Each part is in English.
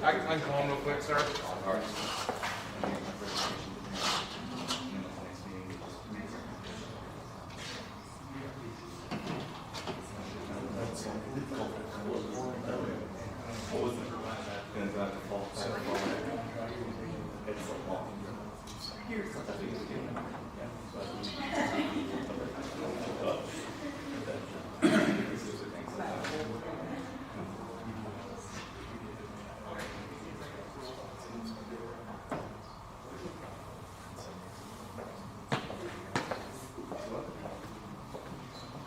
I can call him real quick, sir. All right. What was it? Gonna drive the fall. It's a long.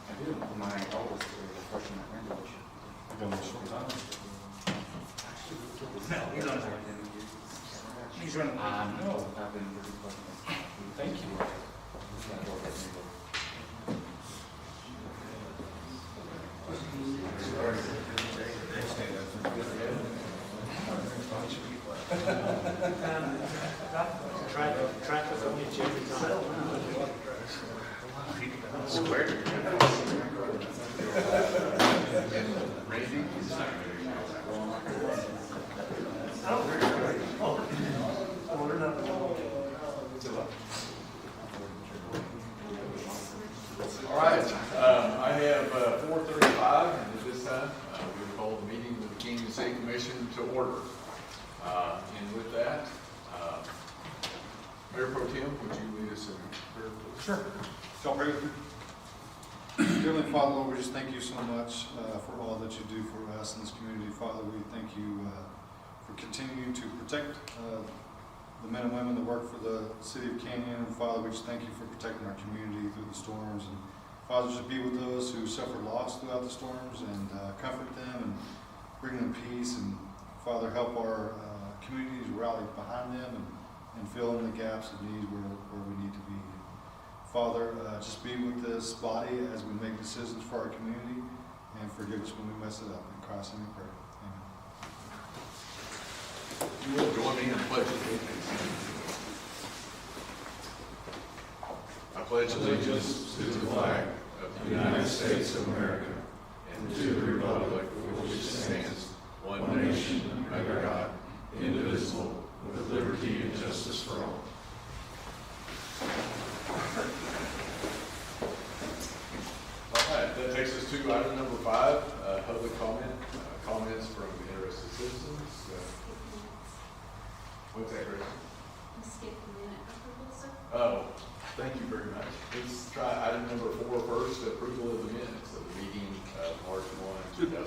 I do. My oldest freshman at Randall. I've done this short time. No, he's on his way. He's running. No. I've been really Thank you. Track us on each every time. Square. Randy? All right, I have 4:35, and at this time, we will call the meeting of the Canyon City Commission to order. And with that, Mayor Pro Tem, would you lead us in prayer, please? Sure. Shall pray with me. Heavenly Father, Lord, we just thank you so much for all that you do for us in this community. Father, we thank you for continuing to protect the men and women that work for the city of Canyon. And Father, we just thank you for protecting our community through the storms. And Father, just be with those who suffer loss throughout the storms and comfort them and bring them peace. And Father, help our communities rally behind them and fill in the gaps of need where we need to be. Father, just be with this body as we make decisions for our community and forgive us when we mess it up. In Christ's name we pray. Amen. You will join me in the pledge of allegiance. I pledge allegiance to the flag of the United States of America and to the republic for which it stands, one nation, under God, indivisible, with liberty and justice for all. All right, that takes us to item number 5, public comment. Comments from interested citizens. What's that, Rick? Skip the minute approval, sir. Oh, thank you very much. Let's try item number 4 first, approval of the minutes of the meeting of March 1, 2021.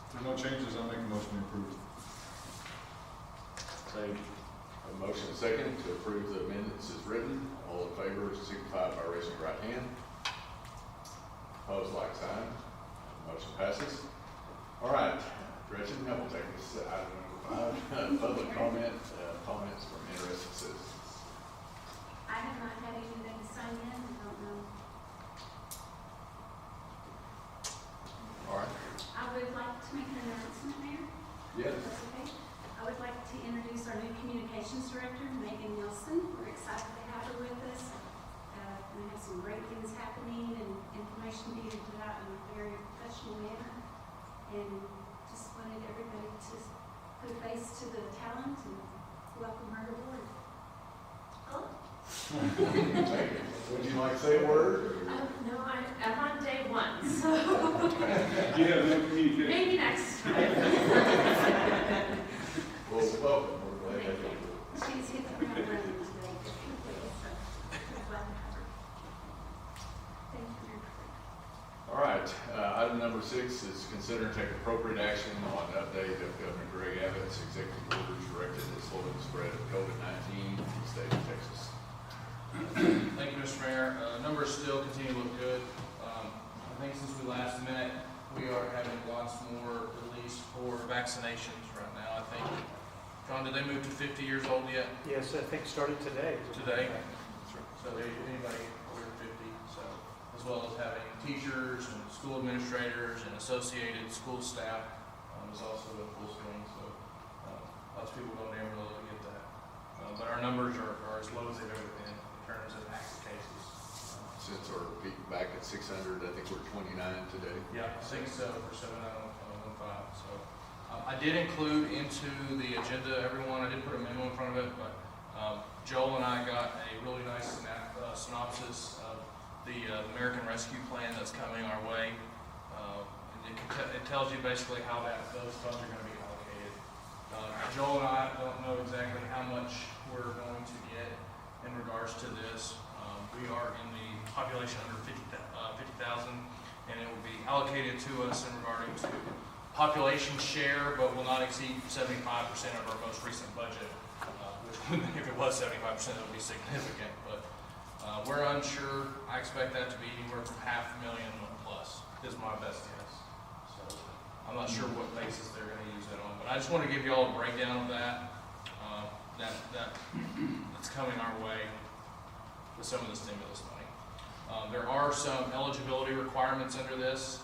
If there are no changes, I'll make a motion to approve. A motion and second to approve the minutes as written. All in favor signify by raising your right hand. Opposed, like sign. Motion passes. All right, Gretchen, that will take us to item number 5, public comment, comments from interested citizens. I have not had anything to sign in, I don't know. All right. I would like to make an announcement, Mayor. Yes. If that's okay. I would like to introduce our new communications director, Megan Nelson. We're excited to have her with us. We have some great things happening and information being put out in a very professional manner. And just wanted everybody to put a face to the talent and welcome her aboard. Oh. Would you like to say a word? No, I'm on day 1, so Yeah, no communication. maybe next time. Well, welcome. We're glad to have you. She's hit the ground running today. So, glad to have her. Thank you. All right, item number 6 is consider and take appropriate action on an update of Governor Greg Abbott's executive orders directed at slowing the spread of COVID-19 in the state of Texas. Thank you, Mr. Mayor. Numbers still continue to look good. I think since we last met, we are having lots more released for vaccinations right now. I think, John, did they move to 50 years old yet? Yes, I think started today. Today? So anybody over 50, so, as well as having teachers and school administrators and associated school staff is also in full swing. So lots of people going to Amarillo to get that. But our numbers are as low as they've ever been in terms of active cases. since our peak back at 600, I think we're 29 today. Yeah, 6 for 7915. So I did include into the agenda, everyone. I did put a memo in front of it, but Joel and I got a really nice synopsis of the American Rescue Plan that's coming our way. And it tells you basically how those funds are going to be allocated. Joel and I don't know exactly how much we're going to get in regards to this. We are in the population under 50,000, and it will be allocated to us in regarding to population share, but will not exceed 75% of our most recent budget, which if it was 75%, that would be significant, but we're unsure. I expect that to be anywhere from $500,000 plus, is my best guess. So I'm not sure what basis they're going to use that on, but I just want to give you all a breakdown of that, that's coming our way with some of the stimulus money. There are some eligibility requirements under this,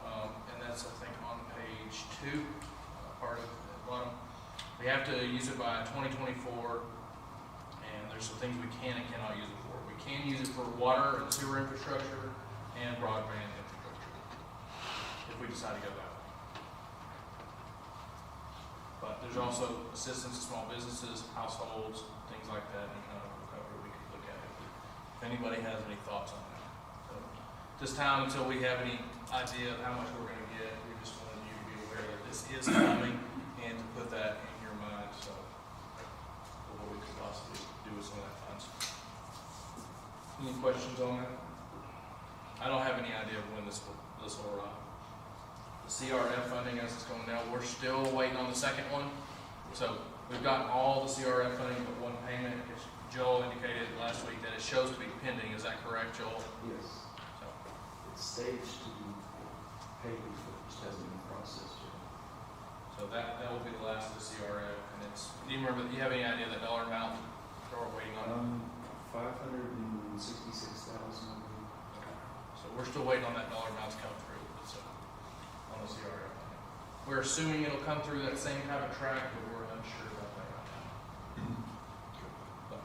and that's, I think, on page 2, part of the bottom. We have to use it by 2024, and there's some things we can and cannot use it for. We can use it for water and sewer infrastructure and broadband infrastructure, if we decide to go that way. But there's also assistance to small businesses, households, things like that, and kind of recovery we could look at if anybody has any thoughts on that. So, this time, until we have any idea of how much we're going to get, we just wanted you to be aware that this is coming and to put that in your mind, so for what we could possibly do with some of that funds. Any questions on that? I don't have any idea of when this will arrive. The CRF funding as it's going down, we're still waiting on the second one. So we've got all the CRF funding but one payment. Joel indicated last week that it shows to be pending. Is that correct, Joel? Yes, So, it's staged to be paid, but it just hasn't been processed yet. so that will be the last of the CRF. And it's, do you remember, do you have any idea the dollar amount that we're waiting on? 566,000, I believe. Okay. So we're still waiting on that dollar amount to come through. So, on the CRF funding. We're assuming it'll come through that same type of track, but we're unsure about that right now. But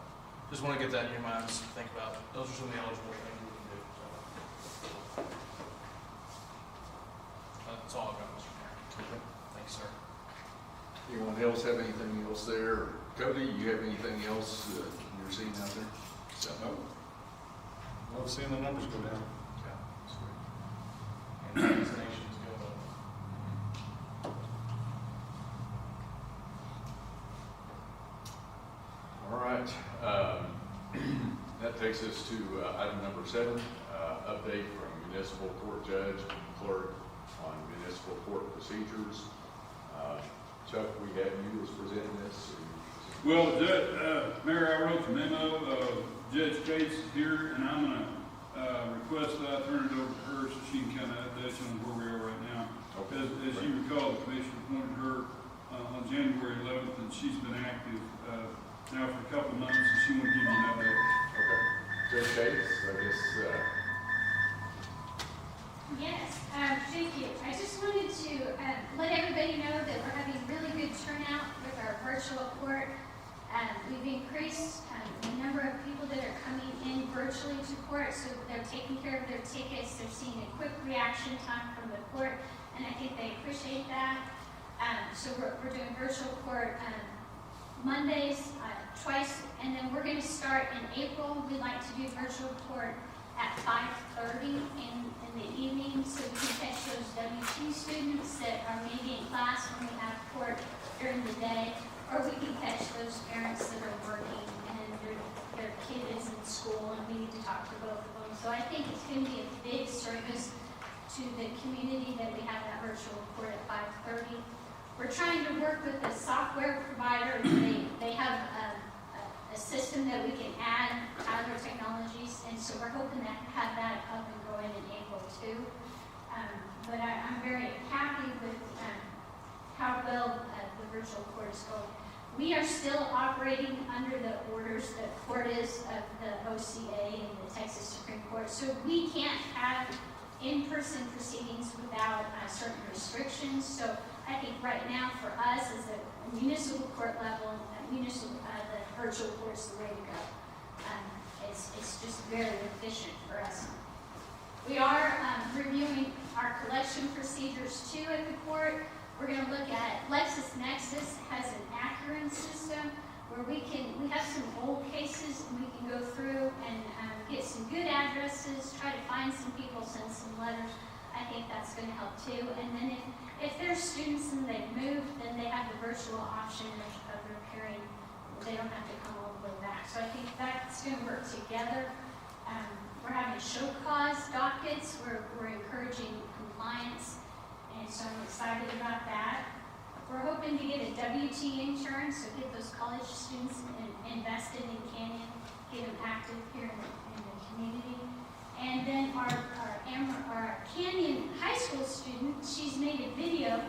just want to get that in your minds. Think about it. Those are some of the eligible things we can do. So. That's all I've got, Mr. Mayor. Okay. Thanks, sir. Anyone else have anything else there? Cody, you have anything else you're seeing out there? So, Nope. Love seeing the numbers go down. yeah, that's great. And vaccinations go up. All right. That takes us to item number 7, update from municipal court judge and clerk on municipal court procedures. Chuck, we have you as presenting this. Well, Mayor, I wrote the memo. Judge Cates is here, and I'm going to request that I turn it over to her so she can kind of update you on where we are right now. Okay. As you recall, the commission appointed her on January 11th, and she's been active now for a couple months, and she will give you an update. Okay. Judge Cates, I guess, Yes, thank you. I just wanted to let everybody know that we're having really good turnout with our virtual court. We've increased the number of people that are coming in virtually to court, so they're taking care of their tickets. They're seeing a quick reaction time from the court, and I think they appreciate that. So we're doing virtual court Mondays twice, and then we're going to start in April. We'd like to do virtual court at 5:30 in the evening, so we can catch those WT students that are maybe in class when we have court during the day, or we can catch those parents that are working and their kid is in school and we need to talk to both of them. So I think it's going to be a big service to the community that we have that virtual court at 5:30. We're trying to work with the software provider. They have a system that we can add out of our technologies, and so we're hoping to have that up and going in April too. But I'm very happy with how well the virtual court is going. We are still operating under the orders that court is of the OCA and the Texas Supreme Court, so we can't have in-person proceedings without certain restrictions. So I think right now for us as a municipal court level, the virtual court is the way to go. It's just very efficient for us. We are reviewing our collection procedures too at the court. We're going to look at LexisNexis has an Accurate system where we have some old cases and we can go through and get some good addresses, try to find some people, send some letters. I think that's going to help too. And then if there's students and they've moved, then they have the virtual option of repairing. They don't have to come all the way back. So I think that's going to work together. We're having show cause dockets. We're encouraging compliance, and so I'm excited about that. We're hoping to get a WT insurance, so get those college students invested in Canyon, get them active here in the community. And then our Canyon high school student, she's made a video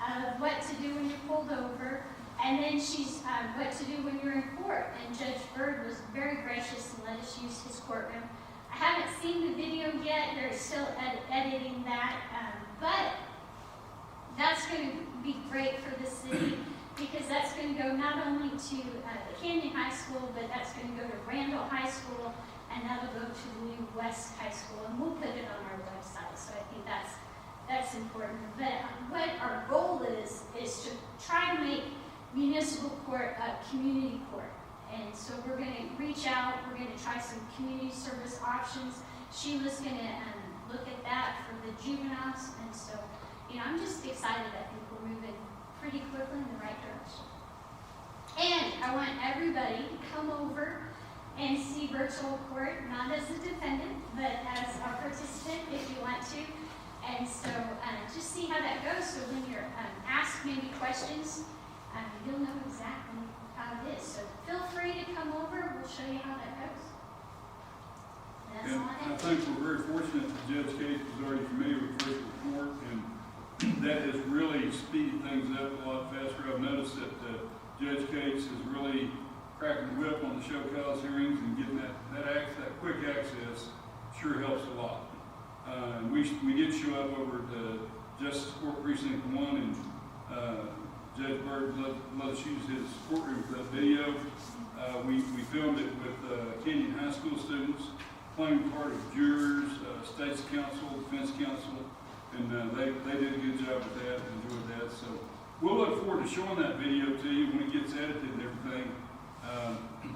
of what to do when you're pulled over, and then she's what to do when you're in court. And Judge Bird was very gracious and let us use his courtroom. I haven't seen the video yet. They're still editing that, but that's going to be great for the city because that's going to go not only to Canyon High School, but that's going to go to Randall High School, and that'll go to the new West High School, and we'll put it on our website. So I think that's important. But what our goal is to try to make municipal court a community court. And so we're going to reach out, we're going to try some community service options. Sheila's going to look at that for the juveniles. And so, I'm just excited. I think we're moving pretty quickly in the right direction. And I want everybody to come over and see virtual court, not as a defendant, but as a participant if you want to. And so just see how that goes. So when you're asked maybe questions, you'll know exactly how it is. So feel free to come over. We'll show you how that goes. That's all I I have. think we're very fortunate that Judge Cates was already familiar with virtual court, and that has really speeded things up a lot faster. I've noticed that Judge Cates is really cracking the whip on the show cause hearings and getting that quick access sure helps a lot. And we did show up over at the Justice Court Precinct 1, and Judge Bird let us use his courtroom for that video. We filmed it with Canyon High School students, playing the part of jurors, State's Counsel, Defense Counsel, and they did a good job with that and enjoyed that. So we'll look forward to showing that video to you when it gets edited and everything.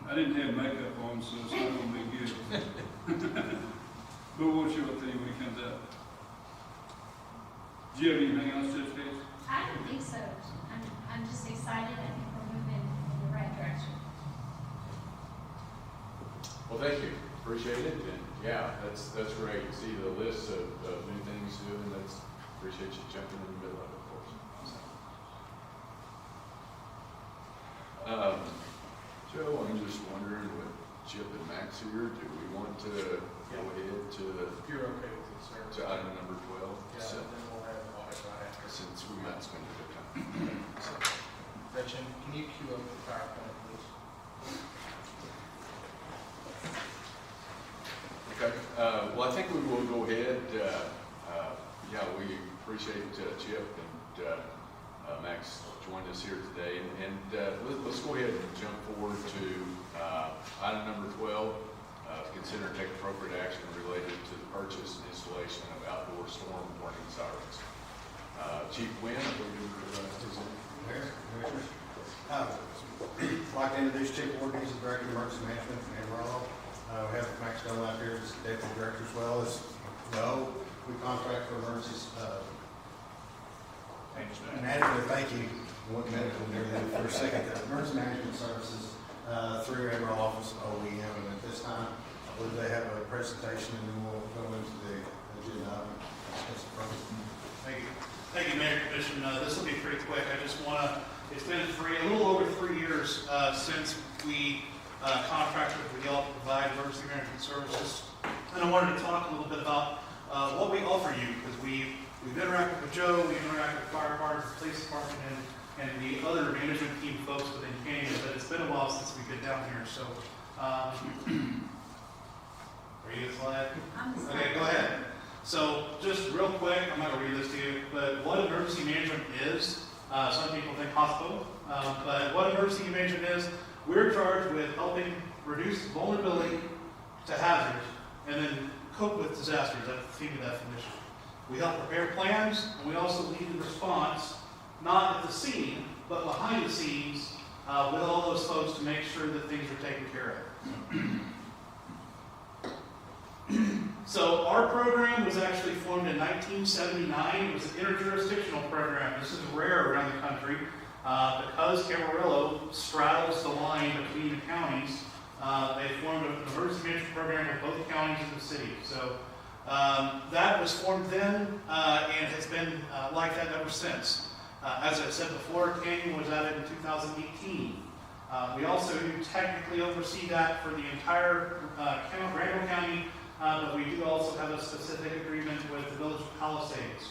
I didn't have makeup on, so it's not going to be good. But we'll show it to you when it comes out. Do you have anything else, Judge Cates? I don't think so. I'm just excited. I think we're moving in the right direction. Well, thank you. Appreciate it. And yeah, that's great. See the list of new things to do, and appreciate you jumping in the middle of it, of course. Joe, I'm just wondering with Chip and Max here, do we want to go ahead to If you're okay with it, sir. item number 12? Yeah, So, then we'll have audit right after. since we might spend a bit of time. So, Gretchen, can you cue up the PowerPoint, please? Okay, well, I think we will go ahead. Yeah, we appreciate Chip and Max joined us here today. And let's go ahead and jump forward to item number 12. Consider and take appropriate action related to the purchase and installation of outdoor storm warning sirens. Chief Wynn, I believe you were presenting. Mayor, Commissioners. I'd like to introduce Chief Ward, he's the Director of Emergency Management in Amarillo. We have Max Dunlap here, as Deputy Director as well. As you know, we contract for emergencies. Management, thank you. One medical near there for a second. Emergency management services through our office of OEM, and at this time, I believe they have a presentation, and then we'll go into the agenda item. Thank you, Mayor, Commission. This will be pretty quick. I just want to, it's been a little over 3 years since we contracted with y'all to provide emergency management services. And I wanted to talk a little bit about what we offer you, because we've interacted with Joe, we've interacted with fire department, police department, and the other management team folks within Canyon, but it's been a while since we've been down here. So, are you the slide? Okay, go ahead. So, just real quick, I'm not going to read this to you, but what emergency management is, some people think hospital, but what emergency management is, we're charged with helping reduce vulnerability to hazards, and then cope with disasters. That's the FEMA definition. We help prepare plans, and we also lead the response, not at the scene, but behind the scenes, with all those folks to make sure that things are taken care of. So our program was actually formed in 1979. It was an interjurisdictional program. This is rare around the country because Camarillo straddles the line between the counties. They formed an emergency management program with both counties and the city. So that was formed then and has been like that ever since. As I said before, Canyon was added in 2018. We also do technically oversee that for the entire Randall County, but we do also have a specific agreement with the Village of Palisades.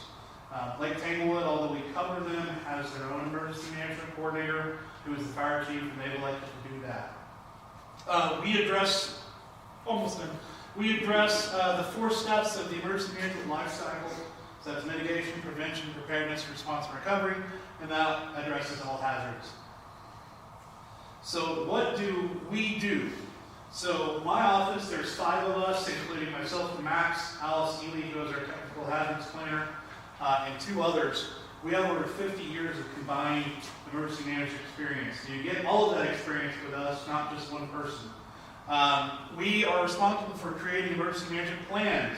Lake Tanglewood, although we cover them, has their own emergency management coordinator, who is the fire chief, and they've elected to do that. We address the 4 steps of the emergency management life cycle. So that's mitigation, prevention, preparedness, response, and recovery, and that addresses all hazards. So what do we do? So my office, there's 5 of us, including myself and Max, Alice Ely, who is our technical hazards planner, and 2 others. We have over 50 years of combined emergency management experience. So you get all of that experience with us, not just one person. We are responsible for creating emergency management plans.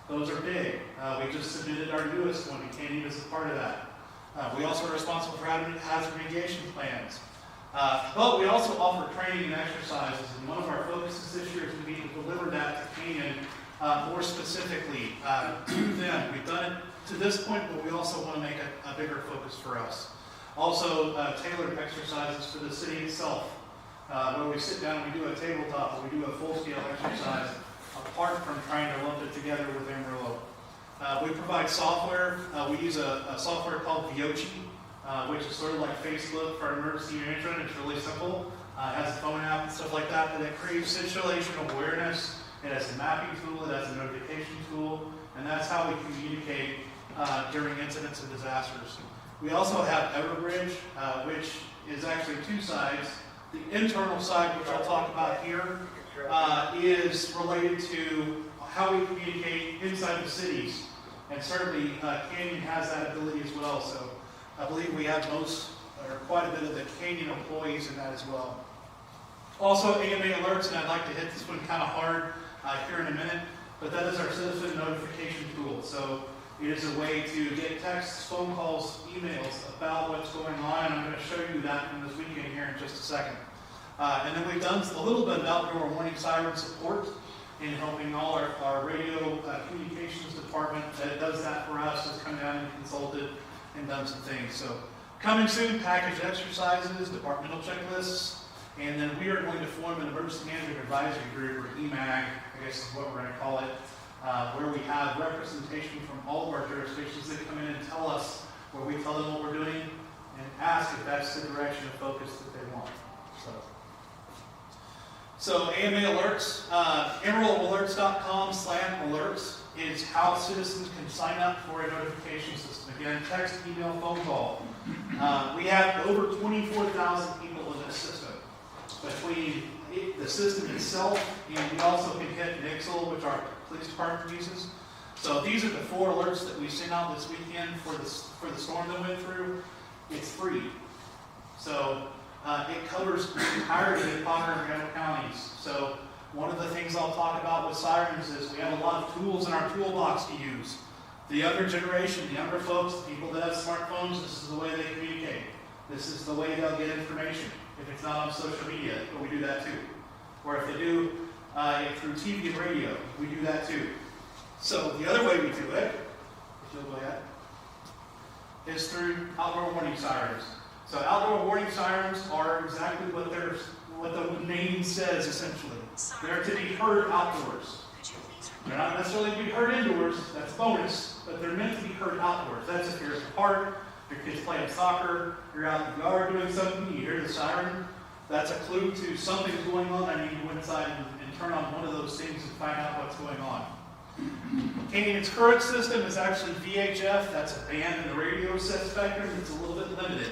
Those are big. We just submitted our newest one. We can't even as a part of that. We also are responsible for hazard mitigation plans. But we also offer training and exercises, and one of our focuses this year is to be to deliver that to Canyon more specifically to them. We've done it to this point, but we also want to make a bigger focus for us. Also, tailored exercises for the city itself, where we sit down and we do a tabletop, or we do a full-scale exercise, apart from trying to lump it together with Amarillo. We provide software. We use a software called Viochi, which is sort of like Facebook for emergency management. It's really simple. It has a phone app and stuff like that, but it creates situational awareness. It has a mapping tool. It has a notification tool, and that's how we communicate during incidents and disasters. We also have Everbridge, which is actually 2 sides. The internal side, which I'll talk about here, is related to how we communicate inside the cities. And certainly Canyon has that ability as well. So I believe we have quite a bit of the Canyon employees in that as well. Also AMA alerts, and I'd like to hit this one kind of hard here in a minute, but that is our citizen notification tool. So it is a way to get texts, phone calls, emails about what's going on, and I'm going to show you that from this weekend here in just a second. And then we've done a little bit of outdoor warning siren support in helping all our radio communications department that does that for us has come down and consulted and done some things. So coming soon, package exercises, departmental checklists, and then we are going to form an emergency management advisory group, or EMAG, I guess is what we're going to call it, where we have representation from all of our jurisdictions that come in and tell us, where we tell them what we're doing and ask if that's the direction of focus that they want. So AMA alerts, AmarilloAlerts.com/alerts is how citizens can sign up for a notification system. Again, text, email, phone call. We have over 24,000 people in this system. Between the system itself, and we also can hit Nixle, which our police department uses. So these are the 4 alerts that we sent out this weekend for the storm that went through. It's free. So it covers the entirety of Potter and Randall counties. So one of the things I'll talk about with sirens is we have a lot of tools in our toolbox to use. The younger generation, the younger folks, the people that have smartphones, this is the way they communicate. This is the way they'll get information. If it's not on social media, but we do that too. Or if they do it through TV and radio, we do that too. So the other way we do it, if you'll go ahead, is through outdoor warning sirens. So outdoor warning sirens are exactly what the name says, essentially. They're to be heard outdoors. They're not necessarily to be heard indoors, that's a bonus, but they're meant to be heard outdoors. That's if you're at the park, your kid's playing soccer, you're out in the yard doing something, you hear the siren, that's a clue to something's going on. I need to go inside and turn on one of those things and find out what's going on. Canyon's current system is actually VHF, that's a band in the radio set spectrum, it's a little bit limited.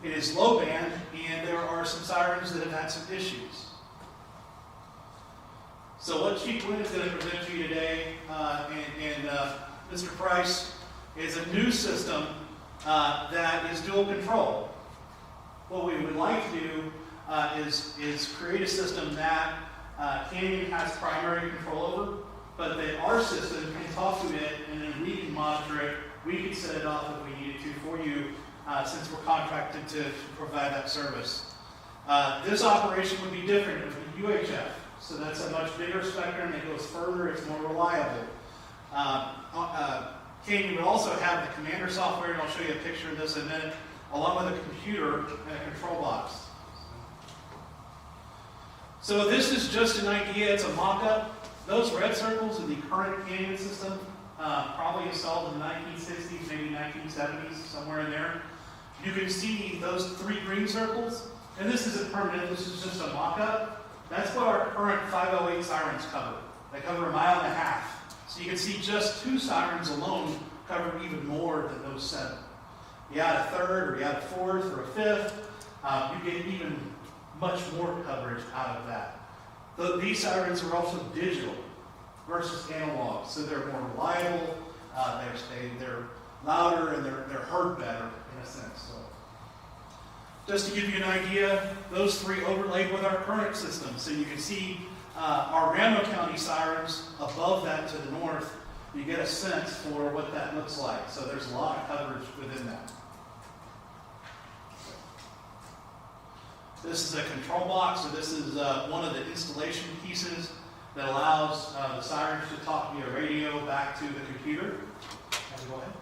It is low band, and there are some sirens that have had some issues. So what Chief Wynn is going to present to you today, and Mr. Price, is a new system that is dual control. What we would like to do is create a system that Canyon has primary control over, but that our system can talk to it and then we can monitor it. We can set it off if we needed to for you, since we're contracted to provide that service. This operation would be different with the UHF. So that's a much bigger spectrum. It goes further. It's more reliable. Canyon would also have the commander software, and I'll show you a picture of this in a minute, along with a computer and a control box. So this is just an idea. It's a mock-up. Those red circles in the current Canyon system, probably installed in the 1960s, maybe 1970s, somewhere in there. You can see those 3 green circles, and this isn't permanent. This is just a mock-up. That's what our current 508 sirens cover. They cover 1.5 miles. So you can see just 2 sirens alone cover even more than those 7. You add a third, or you add a fourth, or a fifth, you get even much more coverage out of that. These sirens are also digital versus analog, so they're more reliable, they're louder, and they're heard better in a sense. So, just to give you an idea, those 3 overlaid with our current system. So you can see our Randall County sirens above that to the north. You get a sense for what that looks like. So there's a lot of coverage within that. This is a control box. So this is one of the installation pieces that allows the sirens to talk via radio back to the computer. Go ahead.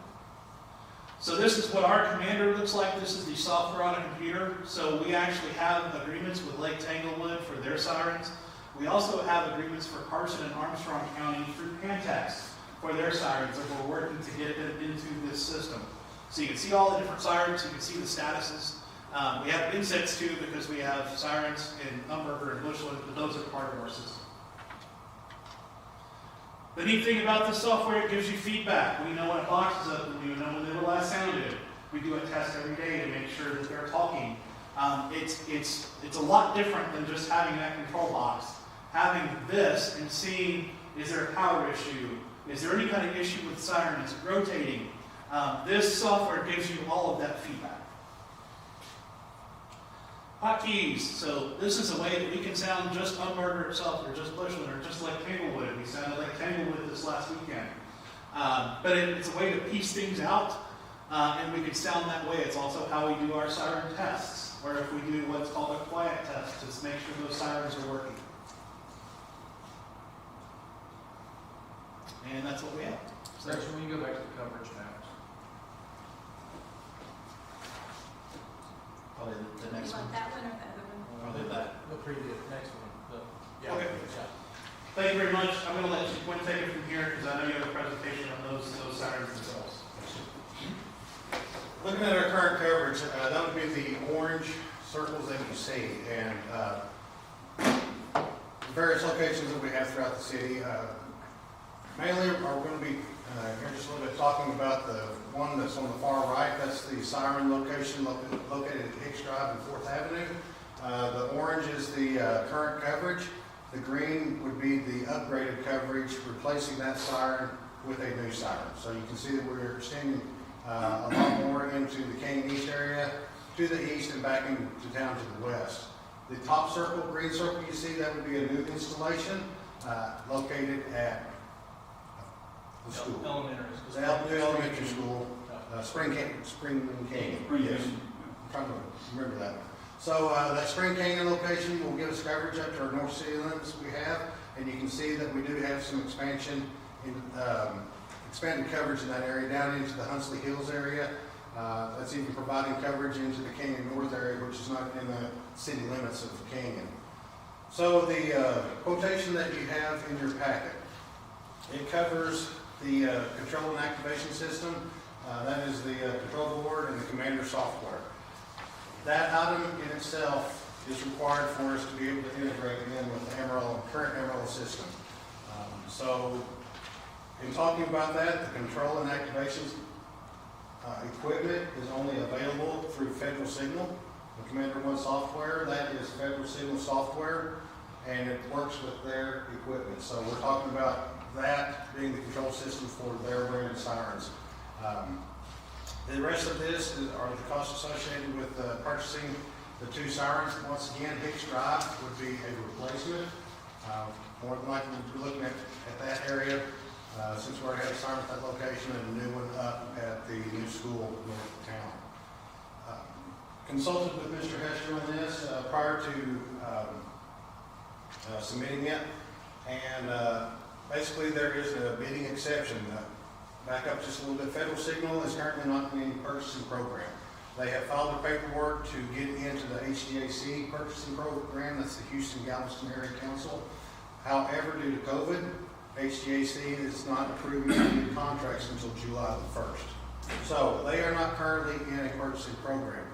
So this is what our commander looks like. This is the software on a computer. So we actually have agreements with Lake Tanglewood for their sirens. We also have agreements for Carson and Armstrong County through Pantex for their sirens that we're working to get them into this system. So you can see all the different sirens. You can see the statuses. We have insets too, because we have sirens in Umberger and Bushland, but those are part of our system. The neat thing about this software, it gives you feedback. We know when a box is up, and we know when they were last sounded. We do a test every day to make sure that they're talking. It's a lot different than just having that control box. Having this and seeing, is there a power issue? Is there any kind of issue with the siren? Is it rotating? This software gives you all of that feedback. Hotkeys. So this is a way that we can sound just Umberger itself, or just Bushland, or just like Tanglewood. We sounded like Tanglewood this last weekend. But it's a way to piece things out, and we can sound that way. It's also how we do our siren tests, or if we do what's called a quiet test, just make sure those sirens are working. And that's what we have. So Rachel, when you go back to the coverage maps, probably the next You one. want that one or the other one? Probably that. the previous, next one, yeah. Okay. Yeah. Thank you very much. I'm going to let you take it from here, because I know you have a presentation on those sirens themselves. Looking at our current coverage, that would be the orange circles that you see, and various locations that we have throughout the city. Mainly, we're going to be here just a little bit talking about the one that's on the far right. That's the siren location located at Hicks Drive and 4th Avenue. The orange is the current coverage. The green would be the upgraded coverage, replacing that siren with a new siren. So you can see that we're extending a lot more into the Canyon East area, to the east and back into town to the west. The top circle, green circle you see, that would be a new installation located at the school. Elementary. The new elementary school, Spring Canyon. Yes. I'm trying to remember that one. So that Spring Canyon location will give us coverage up to our north city limits we have, and you can see that we do have some expansion in expanded coverage in that area down into the Hunsley Hills area. That's even providing coverage into the Canyon North area, which is not in the city limits of the canyon. So the quotation that you have in your packet, it covers the control and activation system. That is the control board and the commander software. That item in itself is required for us to be able to integrate in with the current Emerald system. So in talking about that, the control and activation equipment is only available through Federal Signal. The Commander One software, that is Federal Signal software. and it works with their equipment. So we're talking about that being the control system for their brand of sirens. The rest of this are the costs associated with purchasing the 2 sirens. Once again, Hicks Drive would be a replacement. More than likely, we'll be looking at that area, since we already have a siren at that location and a new one up at the new school north of town. Consulted with Mr. Hester on this prior to submitting it, and basically there is a bidding exception. Back up just a little bit, Federal Signal is currently not in any purchasing program. They have filed their paperwork to get into the HDAC purchasing program, that's the Houston Galveston Area Council. However, due to COVID, HDAC is not approving any new contracts until July the 1st. So they are not currently in a purchasing program,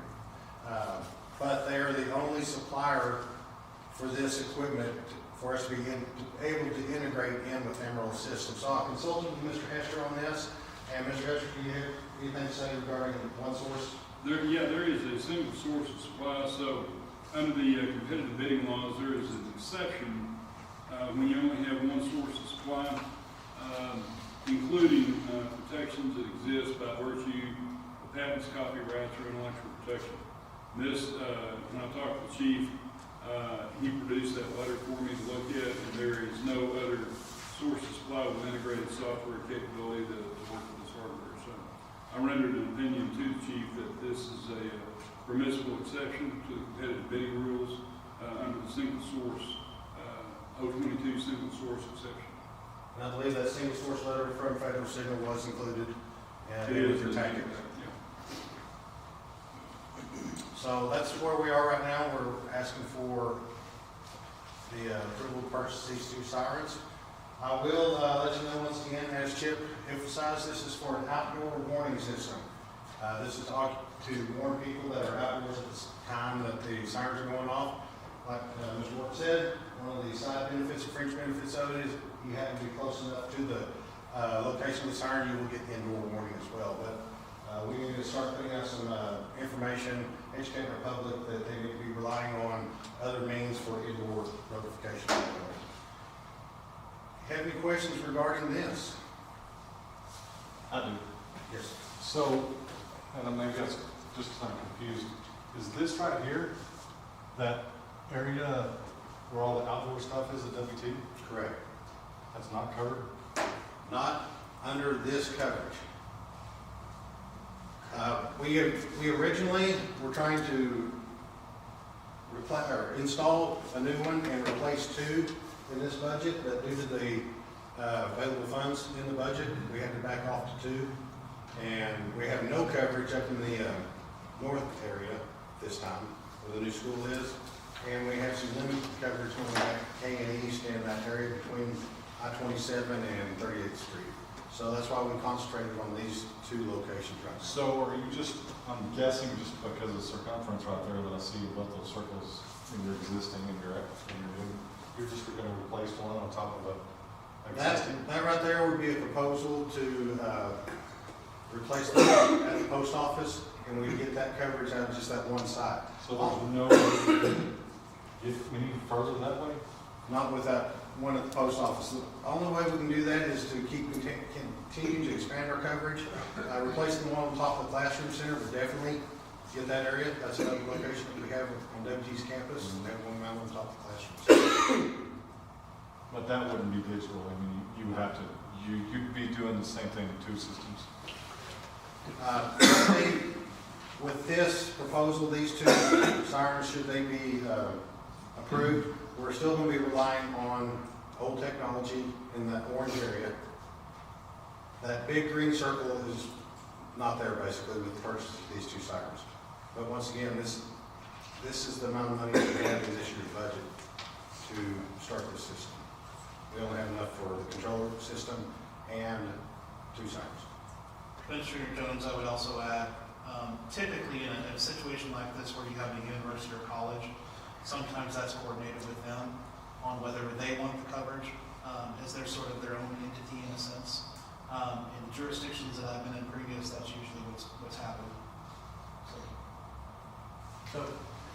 but they are the only supplier for this equipment for us to be able to integrate in with Emerald Systems. So I consulted with Mr. Hester on this, and Mr. Hester, do you have anything to say regarding one source? There is a single source of supply, so under the competitive bidding laws, there is an exception when you only have one source of supply, including protections that exist by virtue of patents, copyrights, or intellectual protection. This, when I talked to the chief, he produced that letter for me to look at, and there is no other source of supply with integrated software capability to work with this hardware. So I rendered an opinion to the chief that this is a permissible exception to the competitive bidding rules under the single source, 022 single source exception. And I believe that single source letter from Federal Signal was included It in is your packet. yeah. So that's where we are right now. We're asking for the approval to purchase these 2 sirens. I will let you know once again, as Chip emphasized, this is for an outdoor warning system. This is to warn people that are outdoors at the time that the sirens are going off. Like Mr. Ward said, one of the side benefits, or fringe benefits of it is you happen to be close enough to the location of the siren, you will get indoor warning as well. But we need to start putting out some information, educating our public that they need to be relying on other means for indoor notification. Have any questions regarding this? I do. Yes. So, and maybe that's just because I'm confused, is this right here, that area where all the outdoor stuff is at WT? Correct. That's not covered? Not under this coverage. We originally were trying to install a new one and replace 2 in this budget, but due to the available funds in the budget, we had to back off to 2. And we have no coverage up in the north area this time, where the new school is. And we have some limited coverage going back K and East in that area between I-27 and 38th Street. So that's why we concentrated on these 2 locations right now. So are you just, I'm guessing just because of the circumference right there that I see both those circles in your existing and your new, you're just going to replace one on top of a existing? That right there would be a proposal to replace that at the post office, and we get that coverage out of just that one side. So there's no way if we need further that way? Not with that one at the post office. The only way we can do that is to continue to expand our coverage. Replacing the one on top of the classroom center would definitely get that area. That's another location that we have on WG's campus, and we have one on top of the classroom center. But that wouldn't be digital. I mean, you would have to, you'd be doing the same thing with 2 systems. With this proposal, these 2 sirens, should they be approved, we're still going to be relying on old technology in that orange area. That big green circle is not there basically with the purchase of these 2 sirens. But once again, this is the amount of money that we have in this year's budget to start this system. We only have enough for the controller system and 2 sirens. Administrator Jones, I would also add, typically in a situation like this where you have a university or college, sometimes that's coordinated with them on whether they want the coverage, as they're sort of their own entity in a sense. In jurisdictions that I've been in previous, that's usually what's happened. So,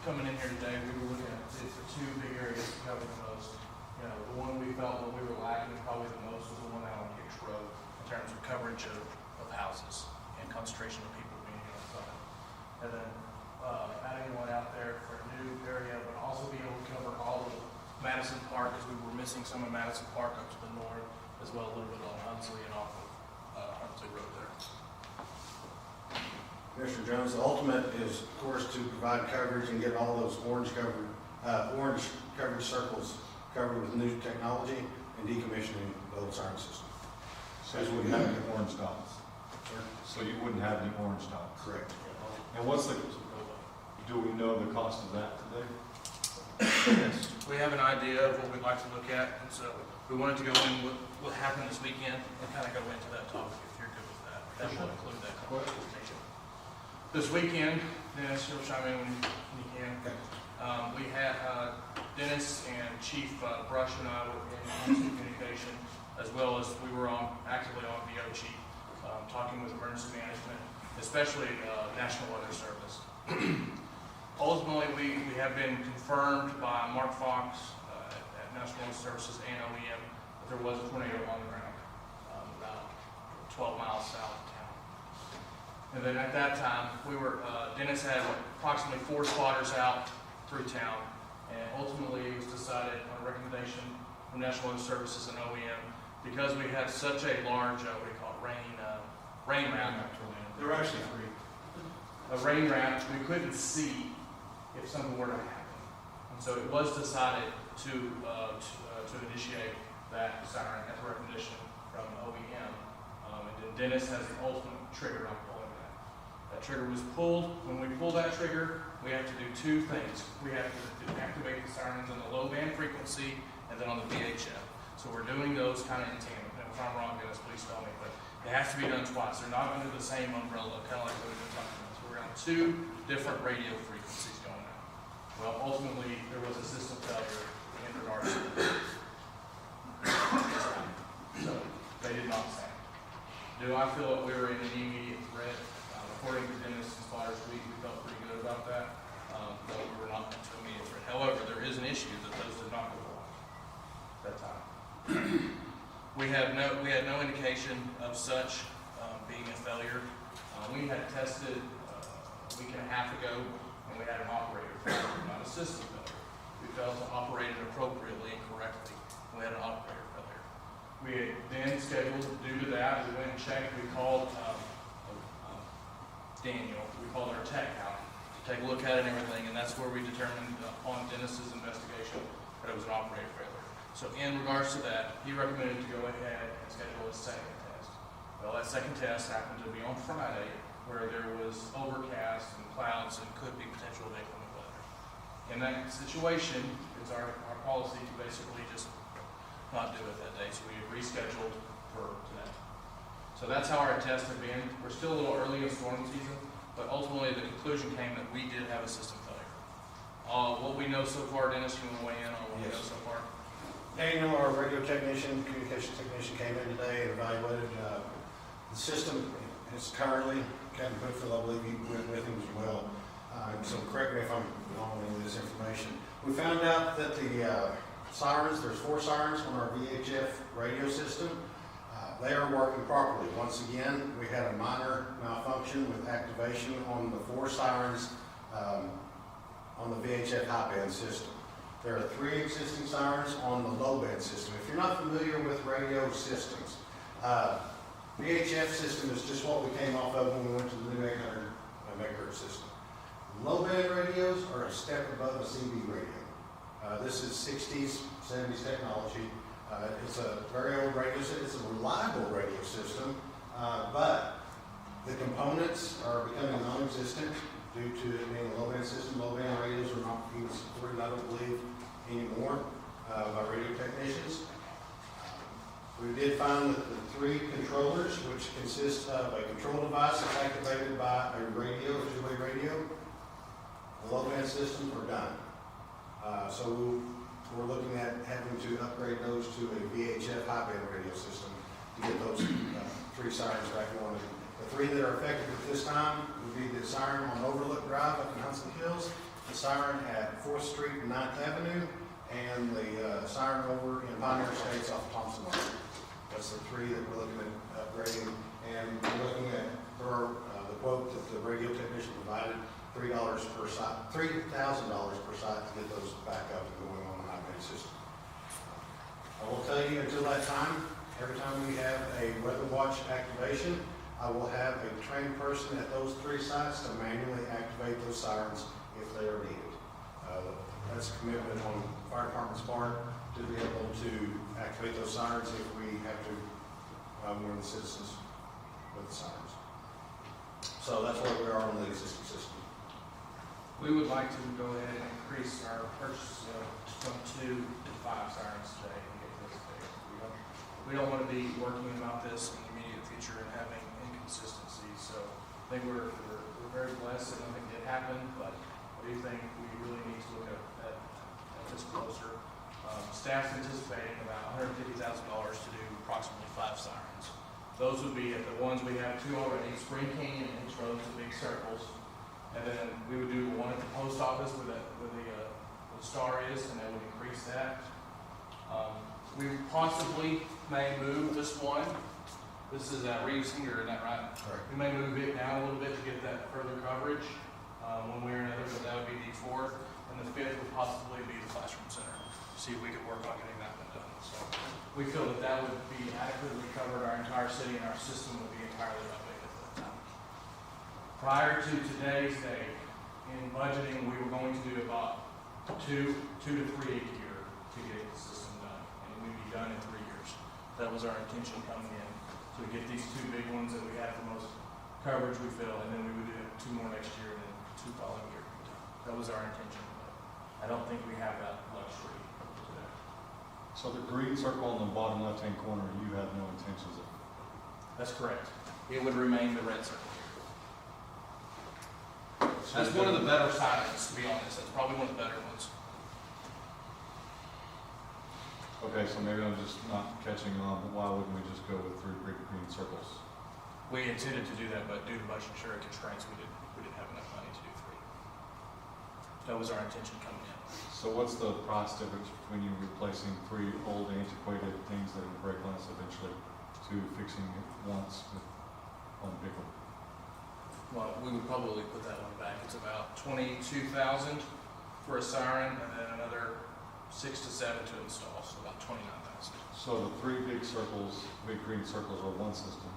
coming in here today, we were looking at the two big areas that cover the most. You know, the one we felt that we were lacking probably the most was the one out on Hicks Road in terms of coverage of houses and concentration of people being outside. And then adding one out there for a new area, but also be able to cover all of Madison Park, because we were missing some of Madison Park up to the north, as well as a little bit on Hunsley and off of Hunsley Road there. Commissioner Jones, the ultimate is, of course, to provide coverage and get all those orange coverage circles covered with new technology and decommissioning the old siren system. So you wouldn't have any orange dots? So you wouldn't have any orange dots? Correct. And what's the, do we know the cost of that today? Yes, we have an idea of what we'd like to look at, and so we wanted to go in what happened this weekend and kind of go into that topic, if you're good with that. That will include that kind of information. This weekend, Dennis, you'll chime in when you can. We had Dennis and Chief Brush and I were in constant communication, as well as we were actively on VOG, talking with emergency management, especially National Weather Service. Ultimately, we have been confirmed by Mark Fox at National Weather Services and OEM that there was a tornado on the ground about 12 miles south of town. And then at that time, Dennis had approximately 4 spotters out through town, and ultimately it was decided on a recommendation from National Weather Services and OEM, because we had such a large, what do you call it, rain ramp. There were actually 3. A rain ramp, we couldn't see if something were to happen. And so it was decided to initiate that siren at the recommendation from OEM. And then Dennis has the ultimate trigger on pulling that. That trigger was pulled. When we pull that trigger, we have to do 2 things. We have to activate the sirens on the low band frequency and then on the VHF. So we're doing those kind of in tandem. And if I'm wrong, Dennis, please tell me. But it has to be done twice. They're not under the same umbrella, kind of like what we've been talking about. So we're on 2 different radio frequencies going out. Well, ultimately, there was a system failure in regards to this. So they did not sound. Do I feel that we were in an immediate threat? According to Dennis and Spotters Week, we felt pretty good about that. Though we were not into immediate threat. However, there is an issue that those did not go off at that time. We had no indication of such being a failure. We had tested a week and a half ago, and we had an operator failure, not a system failure. We failed to operate it appropriately and correctly. We had an operator failure. We had then scheduled, due to that, we went and checked. We called Daniel. We called our tech out to take a look at it and everything, and that's where we determined upon Dennis's investigation that it was an operator failure. So in regards to that, he recommended to go ahead and schedule a second test. Well, that second test happened to be on Friday, where there was overcast and clouds and could be potential inclement weather. In that situation, it's our policy to basically just not do it that day, so we rescheduled for today. So that's how our tests have been. We're still a little early in storm season, but ultimately the conclusion came that we did have a system failure. What we know so far, Dennis, you want to weigh in on what we know so far? Daniel, our radio technician, communication technician, came in today and evaluated the system. Is currently, Captain Hoodfield, I believe he went with him as well. So correct me if I'm wrong with this information. We found out that the sirens, there's 4 sirens on our VHF radio system. They are working properly. Once again, we had a minor malfunction with activation on the 4 sirens on the VHF high band system. There are 3 existing sirens on the low band system. If you're not familiar with radio systems, VHF system is just what we came off of when we went to the new 800 megahertz system. Low band radios are a step above a CB radio. This is 60s, 70s technology. It's a very old radio system. It's a reliable radio system, but the components are becoming non-existent due to it being a low band system. Low band radios are not being supported, I don't believe, anymore by radio technicians. We did find that the 3 controllers, which consist of a control device that's activated by a radio, a 2-way radio, the low band systems are done. So we're looking at having to upgrade those to a VHF high band radio system to get those 3 sirens back on. The 3 that are effective at this time would be the siren on Overlook Drive up in Huntsville Hills the siren at 4th Street and 9th Avenue, and the siren over in Pioneer Estates off Thompson Road. That's the three that we're looking at upgrading, and we're looking at, the quote that the radio technician provided, $3 per site, $3,000 per site to get those back up and going on the high-band system. I will tell you, until that time, every time we have a weather watch activation, I will have a trained person at those 3 sites to manually activate those sirens if they are needed. That's a commitment on the fire department's part to be able to activate those sirens if we have to warn the citizens with the sirens. So that's where we are on the existing system. We would like to go ahead and increase our purchase from 2 to 5 sirens today and get this fixed. We don't want to be working about this in the immediate future and having inconsistencies. So I think we're very blessed that nothing did happen, but I do think we really need to look at this closer. Staff's anticipating about $150,000 to do approximately 5 sirens. Those would be at the ones we have 2 already, Spring Canyon and Inchroads, the big circles. And then we would do one at the post office where the star is, and that would increase that. We possibly may move this one. This is Reeves-Singer, isn't that right? Correct. We may move it down a little bit to get that further coverage, one way or another, but that would be the 4th. And the 5th would possibly be the classroom center. See if we could work on getting that one done. So we feel that that would be adequately covered our entire city, and our system would be entirely updated at that time. Prior to today's date, in budgeting, we were going to do about 2 to 3 a year to get the system done, and we'd be done in 3 years. That was our intention coming in, to get these 2 big ones that we have the most coverage we feel, and then we would do 2 more next year, and then 2 following year. That was our intention, but I don't think we have that luxury today. So the green circle on the bottom left-hand corner, you have no intentions of? That's correct. It would remain the red circle here. That's one of the better sirens, to be honest. That's probably one of the better ones. Okay, so maybe I'm just not catching on, but why wouldn't we just go with 3 big green circles? We intended to do that, but due to budget constraints, we didn't have enough money to do 3. That was our intention coming in. So what's the price difference between you replacing 3 old antiquated things that will break on us eventually to fixing it once with one big one? Well, we would probably put that one back. It's about $22,000 for a siren, and then another 6 to 7 to install, so about $29,000. So the 3 big circles, big green circles are one system.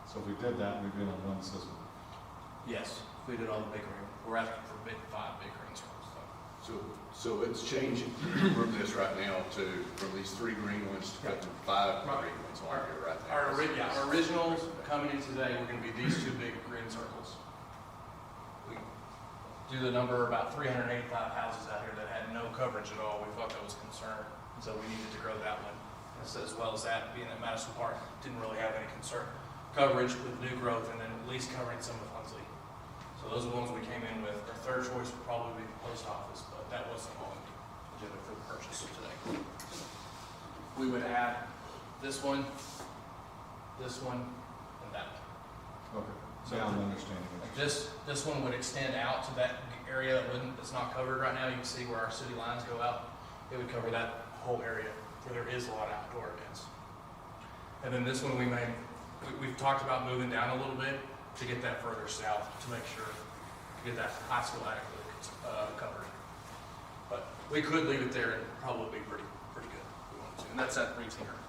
So if we did that, we'd be on one system. Yes, if we did all the big green. We're asking for 5 big green circles. So it's changing from this right now from these 3 green ones to putting 5 green ones on here right now. Our originals coming in today were going to be these 2 big green circles. We do the number about 385 houses out here that had no coverage at all. We thought that was a concern, so we needed to grow that one. As well as that, being at Madison Park, didn't really have any coverage with new growth, and then at least covering some of Hunsley. So those are the ones we came in with. Our third choice would probably be the post office, but that wasn't on the agenda for the purchase today. We would add this one, and that one. Okay, so I'm understanding it. This one would extend out to that area that's not covered right now. You can see where our city lines go out. It would cover that whole area where there is a lot of outdoor events. And then this one we've talked about moving down a little bit to get that further south to make sure to get that high school adequately covered. But we could leave it there and probably be pretty good if we wanted to. And that's at Reeves-Singer.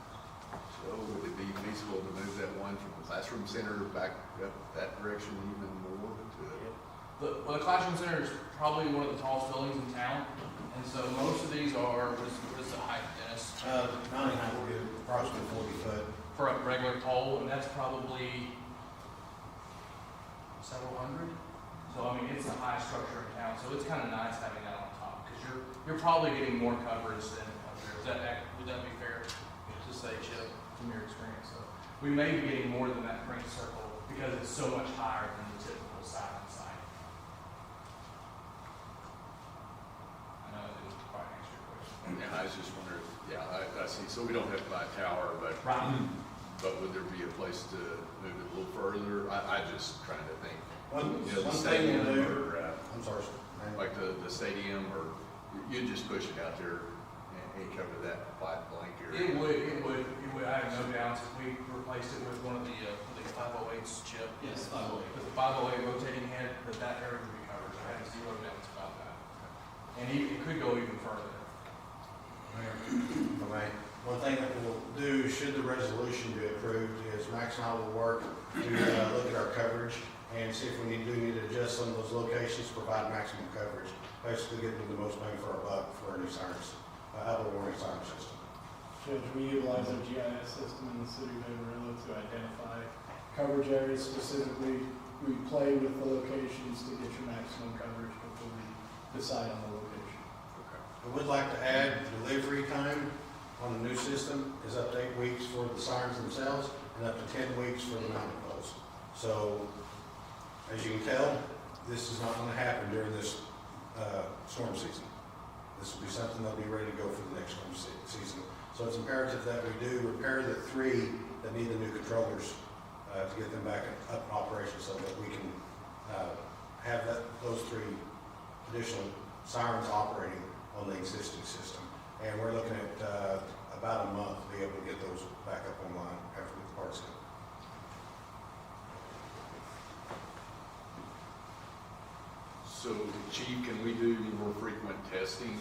So would it be feasible to move that one from the classroom center back up that direction even more to? The classroom center is probably one of the tallest buildings in town, and so most of these are, what is the height, Dennis? Mounting height will be approximately 40 foot. For a regular pole, and that's probably several hundred. So I mean, it's the highest structure in town, so it's kind of nice having that on top, because you're probably getting more coverage than up there. Would that be fair to say, Chip, from your experience? So we may be getting more than that green circle because it's so much higher than the typical siren site. I know that didn't quite answer your question. Yeah, I was just wondering, I see, so we don't have to buy a tower, but Right. But would there be a place to move it a little further? I just trying to think. One You know, the thing to stadium do, or, I'm sorry, sir. like the stadium, or you'd just push it out there and cover that white blank area? It would, I have no doubts if we replaced it with one of the 508s chip. Yes, 508. With the 508 rotating head, that area would be covered, I have zero doubts about that. And it could go even further. Okay. One thing that we'll do, should the resolution be approved, is Max and I will work to look at our coverage and see if we do need to adjust some of those locations to provide maximum coverage. Basically getting the most bang for our buck for our new sirens, outdoor warning siren system. Judge, we utilize our GIS system in the city of Amarillo to identify coverage areas specifically. We play with the locations to get your maximum coverage before we decide on the location. I would like to add delivery time on the new system is up to 8 weeks for the sirens themselves and up to 10 weeks for the mounting poles. So, as you can tell, this is not going to happen during this storm season. This will be something that'll be ready to go for the next storm season. So it's imperative that we do repair the 3 that need the new controllers to get them back up in operation so that we can have those 3 additional sirens operating on the existing system. And we're looking at about a month to be able to get those back up online after we get the parts in. So, Chief, can we do more frequent testing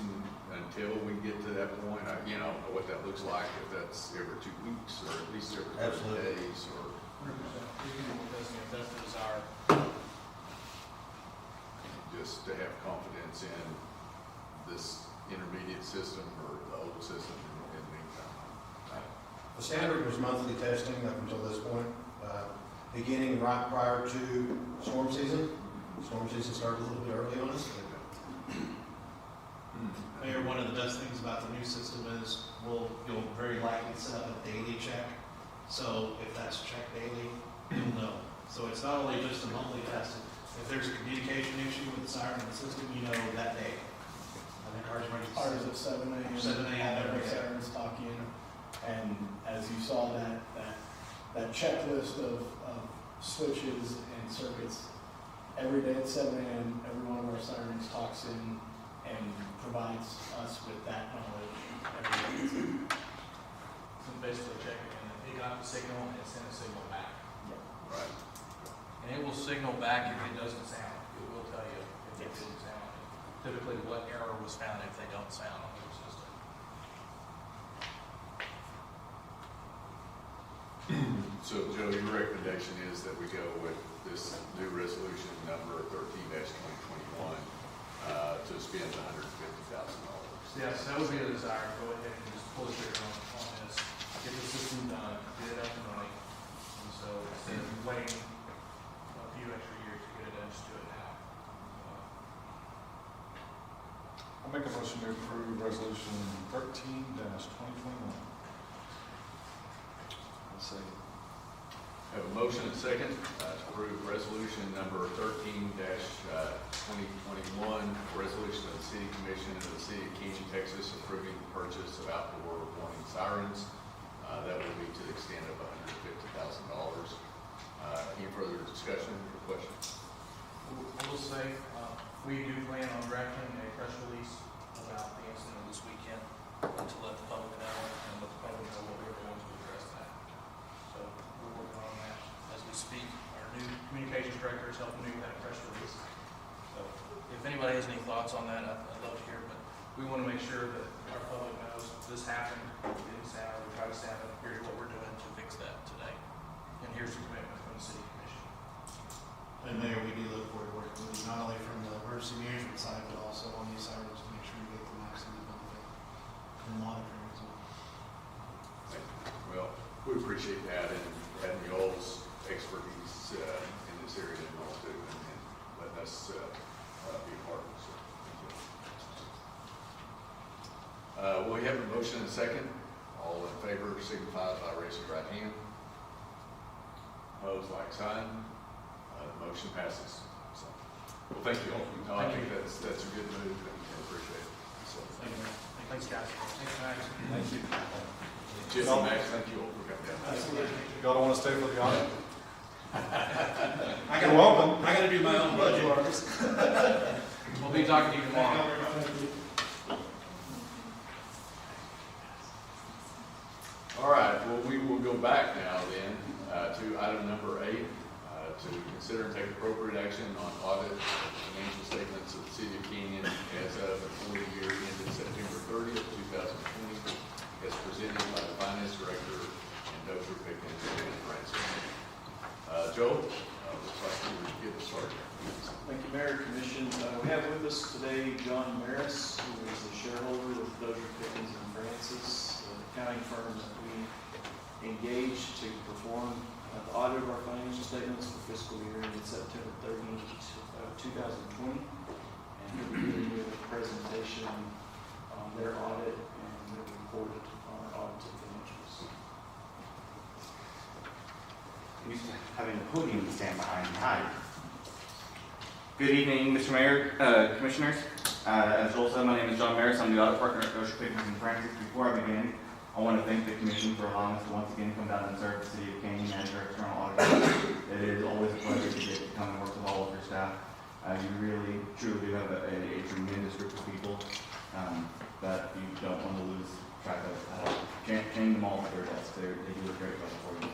until we get to that point? I don't know what that looks like, if that's every 2 weeks, or at least every 30 Absolutely. days, or 100%. We can do more testing if that's the desire. just to have confidence in this intermediate system or the old system in the meantime. The standard was monthly testing up until this point, beginning right prior to storm season. Storm season started a little bit early on us. Mayor, one of the best things about the new system is you'll very likely set up a daily check. So if that's checked daily, you'll know. So it's not only just a monthly test. If there's a communication issue with the siren in the system, you know that day. I think ours Ours at 7 a.m. 7 a.m. all every our day. sirens talk in. And as you saw that checklist of switches and circuits, every day at 7 a.m., every one of our sirens talks in and provides us with that knowledge every day. So basically checking, and it got the signal and it sent a signal back. Right. And it will signal back if it doesn't sound. It will tell you if it didn't sound. Typically what error was found if they don't sound on the system. So, Joe, your recommendation is that we go with this new resolution number 13-2021 to spend $150,000. Yes, that would be a desire. Go ahead and just pull the trigger on this. Get the system done, get it up and running. And so instead of waiting a few extra years to get it done, just do it now. I'll make a motion to approve resolution 13-2021. I'll say. Have a motion and second to approve resolution number 13-2021, resolution of the City Commission of the City of Keene, Texas, approving the purchase of outdoor warning sirens. That will be to the extent of $150,000. Any further discussion or questions? I will say, we do plan on drafting a press release about the incident this weekend to let the public know and let the public know what we're doing to address that. So we're working on that as we speak. Our new communications director is helping me with that press release. So if anybody has any thoughts on that, I'd love to hear, but we want to make sure that our public knows this happened, it didn't sound, we try to sound it, here's what we're doing to fix that today. And here's the commitment from the City Commission. And Mayor, we do look forward to working with you, not only from the emergency management side, but also on these sirens to make sure we get the maximum benefit and monitoring as well. Well, we appreciate that and having y'all's expertise in this area and all too, and letting us be a part of it. So, thank you. We have a motion and a second. All in favor signify by raising your right hand. Opposed, like sign. The motion passes. So, well, thank you all. No, I think that's a good move and I appreciate it. So, Thank you. Thanks, guys. Thanks, Max. Thank you. Jim and Max, thank you all for coming down. Y'all don't want to stay for the audit? I You're welcome. I gotta do my own budget. We'll be talking to you tomorrow. All right, well, we will go back now then to item number 8, to consider and take appropriate action on audit of financial statements of the city of Canyon as of the 40 year ended September 30th, 2020, as presented by the finance director and Dozier Pickens and Francis. Joe, looks like you would get us started. Thank you, Mayor, Commission. We have with us today John Maris, who is a shareholder with Dozier Pickens and Francis, the accounting firm that we engaged to perform the audit of our financial statements for fiscal year ended September 30th, 2020. And he'll be giving you a presentation on their audit and their report on our audited financials. Used to having a podium to stand behind and hide. Good evening, Mr. Mayor, Commissioners. As Joel said, my name is John Maris. I'm the audit partner at Dozier Pickens and Francis. Before I begin, I want to thank the Commission for allowing us to once again come down and serve the City of Canyon as your external auditor. It is always a pleasure to get to come and work with all of your staff. You really, truly do have a tremendous group of people that you don't want to lose track of. Chain them all to their desks. They do a great job for you.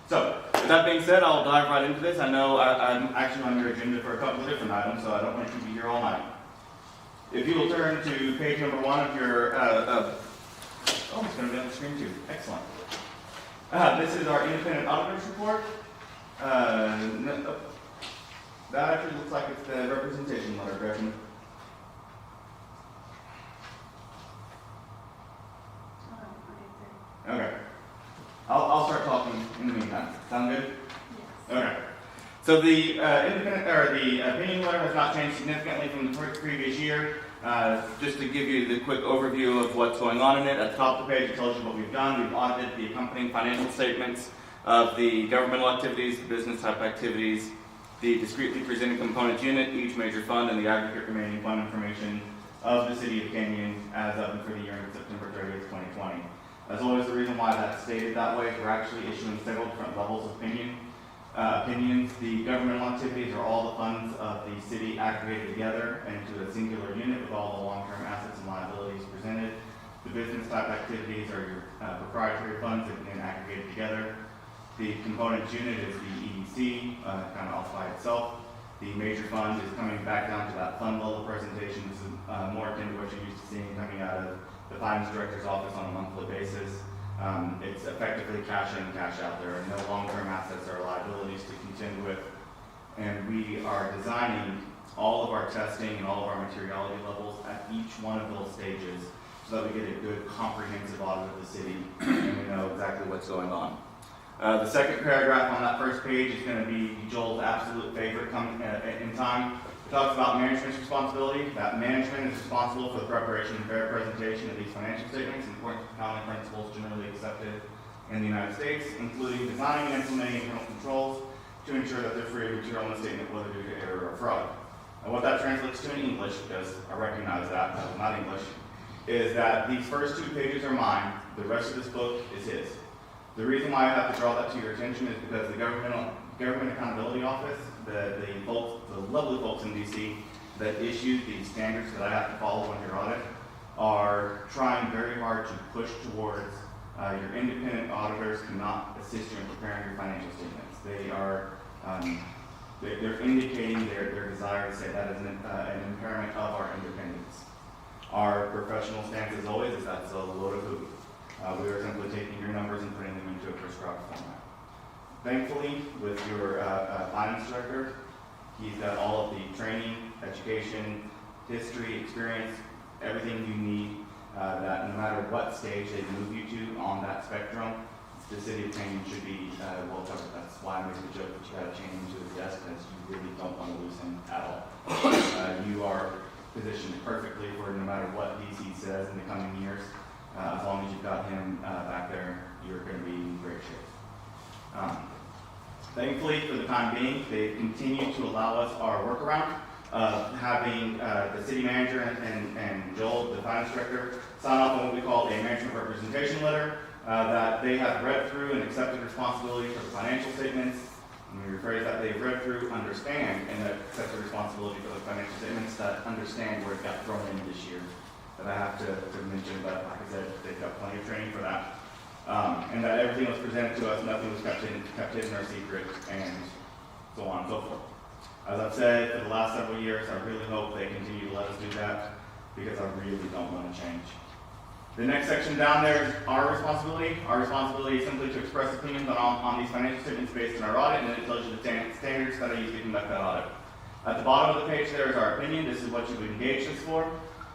So, with that being said, I'll dive right into this. I know I'm actually on your agenda for a couple of different items, so I don't want to keep you here all night. If you will turn to page number 1 of your, oh, it's going to be on the screen too. Excellent. This is our independent auditor's report. That actually looks like it's the representation letter, Gretchen. Okay. I'll start talking in the meantime. Sound good? Yes. Okay. So the opinion letter has not changed significantly from the previous year. Just to give you the quick overview of what's going on in it, at the top of the page it tells you what we've done. We've audited the accompanying financial statements of the governmental activities, the business type activities, the discretely presented components unit, each major fund, and the aggregate remaining fund information of the City of Canyon as of and for the year ended September 30th, 2020. As always, the reason why that's stated that way is we're actually issuing several different levels of opinions. The governmental activities are all the funds of the city aggregated together into a singular unit with all the long-term assets and liabilities presented. The business type activities are your proprietary funds, again aggregated together. The components unit is the EDC, kind of off by itself. The major fund is coming back down to that fund level presentation. This is more akin to what you're used to seeing coming out of the finance director's office on a monthly basis. It's effectively cash in, cash out. There are no long-term assets or liabilities to contend with. And we are designing all of our testing and all of our materiality levels at each one of those stages so that we get a good comprehensive audit of the city and we know exactly what's going on. The second paragraph on that first page is going to be Joel's absolute favorite in time. It talks about management's responsibility. That management is responsible for the preparation and fair presentation of these financial statements in accordance with accounting principles generally accepted in the United States, including designing and implementing internal controls to ensure that they're free of material misstatement, whether due to error or fraud. And what that translates to in English, because I recognize that was not English, is that these first 2 pages are mine, the rest of this book is his. The reason why I have to draw that to your attention is because the Government Accountability Office, the lovely folks in DC that issued these standards that I have to follow on your audit, are trying very hard to push towards your independent auditors cannot assist you in preparing your financial statements. They are they're indicating their desire to say that is an impairment of our independence. Our professional stance, as always, is that's a load of hooey. We are simply taking your numbers and putting them into a prescribed format. Thankfully, with your finance director, he's got all of the training, education, history, experience, everything you need, that no matter what stage they move you to on that spectrum, the City of Canyon should be well covered. That's why I made the joke that you got to chain him to his desk, because you really don't want to lose him at all. You are positioned perfectly for no matter what DC says in the coming years. As long as you've got him back there, you're going to be in great shape. Thankfully, for the time being, they've continued to allow us our workaround of having the city manager and Joel, the finance director, sign off on what we call a management representation letter that they have read through and accepted responsibility for the financial statements. And we rephrase that, they've read through, understand, and that accept the responsibility for the financial statements that understand where it got thrown in this year. That I have to mention, but like I said, they've got plenty of training for that. And that everything was presented to us, nothing was kept hidden or secret, and so on and so forth. As I've said for the last several years, I really hope they continue to let us do that, because I really don't want to change. The next section down there is our responsibility. Our responsibility is simply to express opinions on these financial statements based on our audit, and then it tells you the standards that I use to conduct that audit. At the bottom of the page there is our opinion. This is what you would engage us for.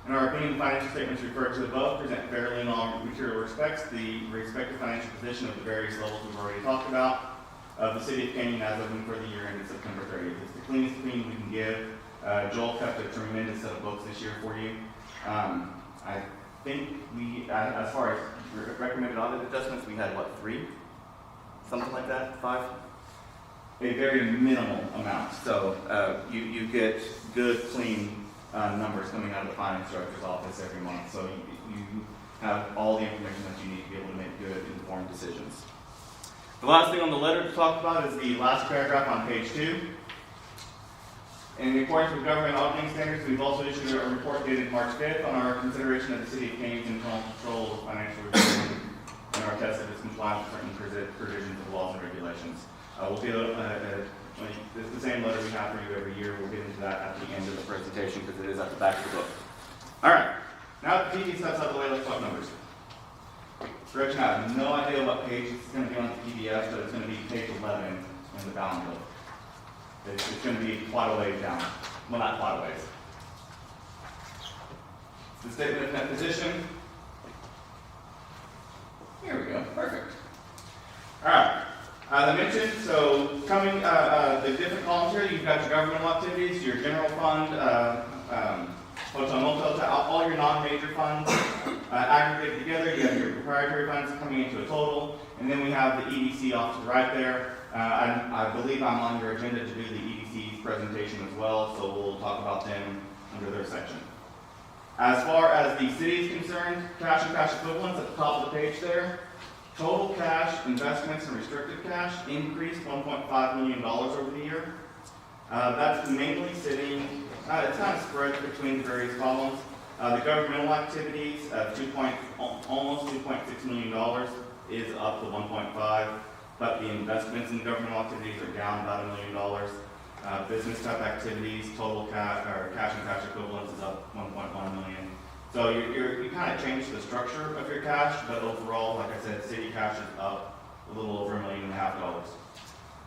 In our opinion, the financial statements referred to above present fairly in all material respects the respective financial position of the various levels we've already talked about of the city of Canyon as of and for the year ended September 30th. It's the cleanest opinion we can give. Joel kept a tremendous set of books this year for you. I think we, as far as recommended audit adjustments, we had what, 3? Something like that, 5? A very minimal amount. So you get good, clean numbers coming out of the finance director's office every month. So you have all the information that you need to be able to make good, informed decisions. The last thing on the letter to talk about is the last paragraph on page 2. In accordance with government auditing standards, we've also issued a report dated March 5th on our consideration of the City of Canyon's internal control of financial reporting and our test of its compliance with certain provisions of laws and regulations. We'll do it's the same letter we have for you every year. We'll get into that at the end of the presentation because it is at the back of the book. All right, now that the PD stuff's out of the way, let's talk numbers. Correction, I have no idea what page it's going to be on the PDF, but it's going to be page 11 in the download. It's going to be quite a ways down. Well, not quite a ways. The statement of net position. Here we go. Perfect. All right. As I mentioned, so coming the different columns here, you've got your governmental activities, your general fund, hotel, motel, all your non-major funds aggregated together. You have your proprietary funds coming into a total, and then we have the EDC off to the right there. I believe I'm on your agenda to do the EDC's presentation as well, so we'll talk about them under their section. As far as the city is concerned, cash and cash equivalents at the top of the page there. Total cash, investments, and restricted cash increased $1.5 million over the year. That's mainly sitting, it's kind of spread between the various columns. The governmental activities, almost $2.6 million is up to 1.5, but the investments in governmental activities are down about $1 million. Business type activities, total cash and cash equivalents is up 1.1 million. So you kind of change the structure of your cash, but overall, like I said, city cash is up a little over $1.5 million.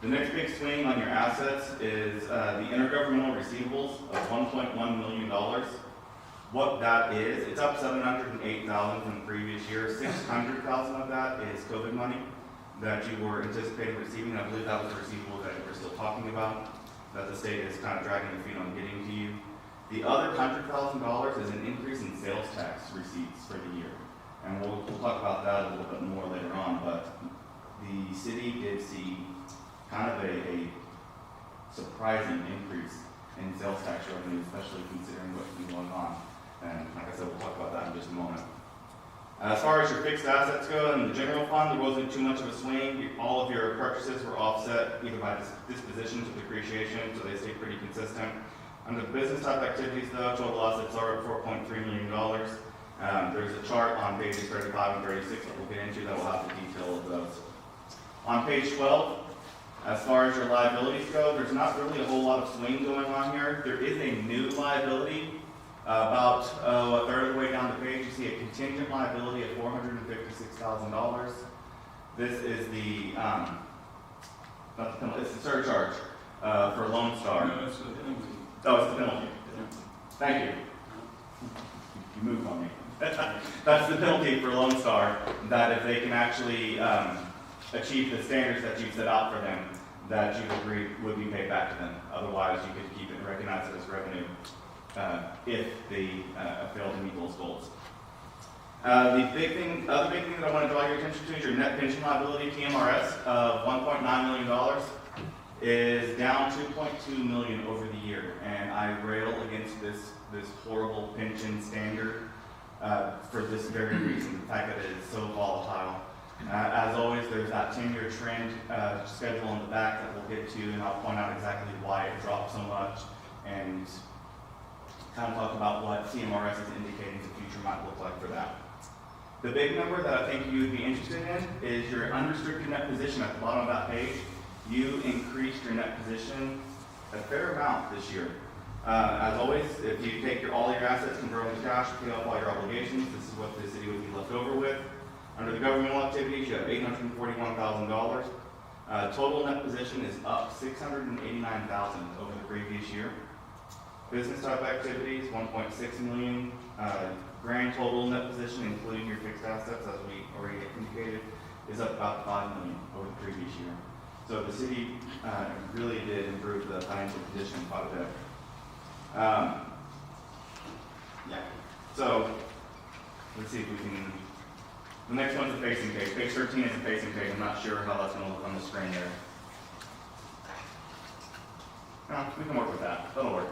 The next big swing on your assets is the intergovernmental receivables of $1.1 million. What that is, it's up $708,000 from the previous year. $600,000 of that is COVID money that you were anticipating receiving. I believe that was the receivable that we're still talking about, that the state is kind of dragging their feet on getting to you. The other $100,000 is an increase in sales tax receipts for the year. And we'll talk about that a little bit more later on, but the city did see kind of a surprising increase in sales tax revenue, especially considering what's been going on. And like I said, we'll talk about that in just a moment. As far as your fixed assets go, in the general fund, there wasn't too much of a swing. All of your purchases were offset either by dispositions or depreciation, so they stayed pretty consistent. Under the business type activities, though, total assets are at $4.3 million. There's a chart on pages 35 and 36 that we'll get into that will have the detail of those. On page 12, as far as your liabilities go, there's not really a whole lot of swing going on here. There is a new liability. About a third of the way down the page, you see a contingent liability of $456,000. This is the, not the penalty, it's the surcharge for Lone Star. No, it's the penalty. Oh, it's the penalty. Thank you. You moved on me. That's the penalty for Lone Star, that if they can actually achieve the standards that you set out for them, that you agree would be paid back to them. Otherwise, you could keep it and recognize it as revenue if they fail to meet those goals. The other big thing that I want to draw your attention to is your net pension liability, TMRS, of $1.9 million is down $2.2 million over the year. And I rail against this horrible pension standard for this very reason, the fact that it is so volatile. As always, there's that 10-year trend schedule on the back that we'll get to, and I'll point out exactly why it dropped so much, and kind of talk about what CMRS is indicating the future might look like for that. The big number that I think you would be interested in is your unrestricted net position at the bottom of that page. You increased your net position a fair amount this year. As always, if you take all your assets, convert them to cash, pay off all your obligations, this is what the city would be left over with. Under the governmental activities, you have $841,000. Total net position is up $689,000 over the previous year. Business type activities, $1.6 million. Grand total net position, including your fixed assets, as we already indicated, is up about $5 million over the previous year. So the city really did improve the financial position quite a bit. Yeah. So let's see if we can. The next one's a facing page. Page 13 is a facing page. I'm not sure how that's going to look on the screen there. No, we can work with that. That'll work.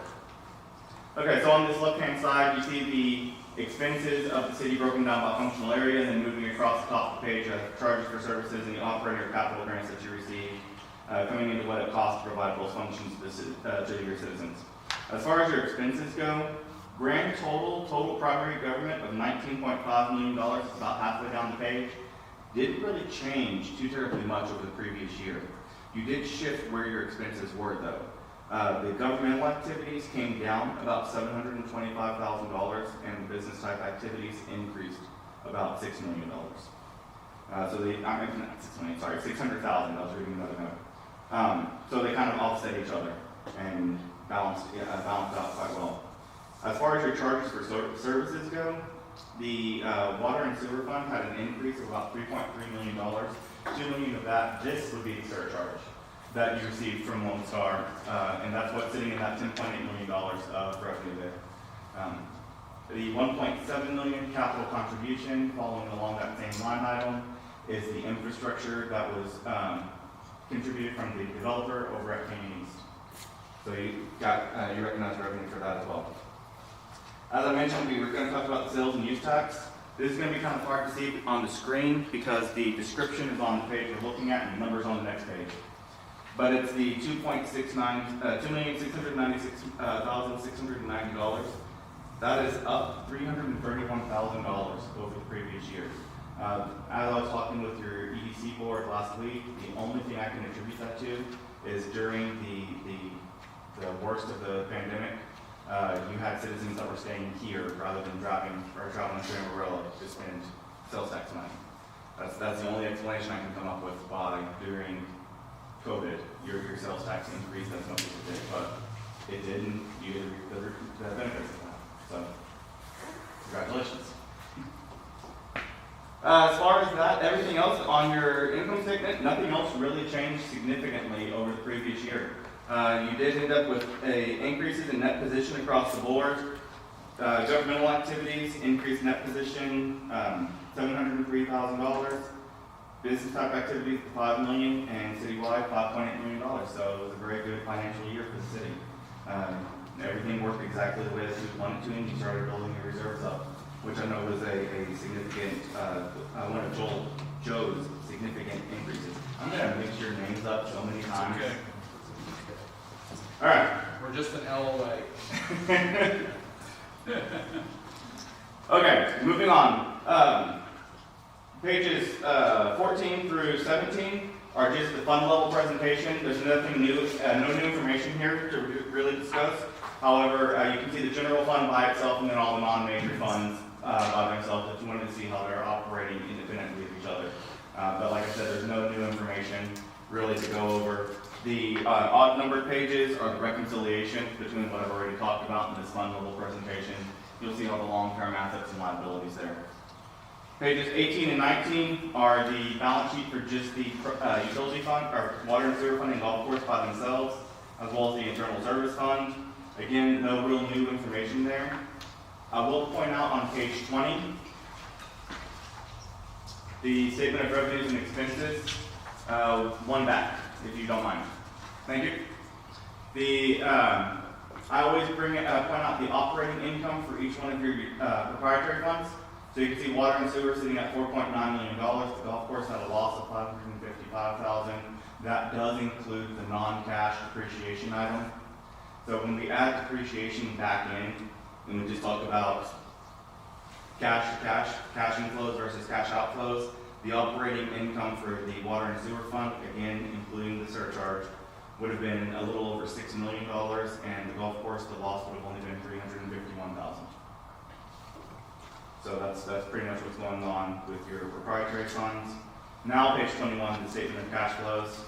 Okay, so on this left-hand side, you see the expenses of the city broken down by functional area, and then moving across the top of the page, charges for services and the operator capital grants that you receive, coming into what it costs to provide those functions to your citizens. As far as your expenses go, grand total primary government of $19.5 million, about halfway down the page, didn't really change too terribly much over the previous year. You did shift where your expenses were, though. The governmental activities came down about $725,000, and business type activities increased about $6 million. Not $6 million, sorry, $600,000. I was reading another note. So they kind of offset each other and balanced out quite well. As far as your charges for services go, the water and sewer fund had an increase of about $3.3 million. $2 million of that, this would be the surcharge that you received from Lone Star, and that's what's sitting in that $10.8 million of revenue there. The $1.7 million capital contribution, following along that same line item, is the infrastructure that was contributed from the developer over at Canyon East. So you recognize revenue for that as well. As I mentioned, we were going to talk about the sales and use tax. This is going to be kind of hard to see on the screen because the description is on the page we're looking at and the numbers on the next page. But it's the $2,696,690. That is up $331,000 over the previous year. As I was talking with your EDC board last week, the only thing I can attribute that to is during the worst of the pandemic, you had citizens that were staying here rather than traveling to Amarillo to spend sales tax money. That's the only explanation I can come up with why during COVID your sales tax increased as much as it did, but it didn't. You get the benefits of that. So congratulations. As far as that, everything else on your income statement, nothing else really changed significantly over the previous year. You did end up with increases in net position across the board. Governmental activities increased net position $703,000. Business type activities $5 million, and citywide $5.8 million. So it was a very good financial year for the city. Everything worked exactly the way that we wanted to, and you started building your reserves up, which I know was a significant, one of Joe's significant increases. I'm going to mix your names up so many times. Okay. All right. We're just an LOA. Okay, moving on. Pages 14 through 17 are just the fund level presentation. There's nothing new, no new information here to really discuss. However, you can see the general fund by itself and then all the non-major funds by themselves if you wanted to see how they're operating independently of each other. But like I said, there's no new information really to go over. The odd numbered pages are the reconciliation between what I've already talked about in this fund level presentation. You'll see all the long-term assets and liabilities there. Pages 18 and 19 are the balance sheet for just the utility fund, or water and sewer fund and golf course by themselves, as well as the internal service fund. Again, no real new information there. I will point out on page 20, the statement of revenues and expenses, one back, if you don't mind. Thank you. I always point out the operating income for each one of your proprietary funds. So you can see water and sewer sitting at $4.9 million. The golf course had a loss of $555,000. That does include the non-cash depreciation item. So when we add depreciation back in, and we just talk about cash inflows versus cash outflows, the operating income for the water and sewer fund, again, including the surcharge, would have been a little over $6 million, and the golf course, the loss would have only been $351,000. So that's pretty much what's going on with your proprietary funds. Now, page 21, the statement of cash flows.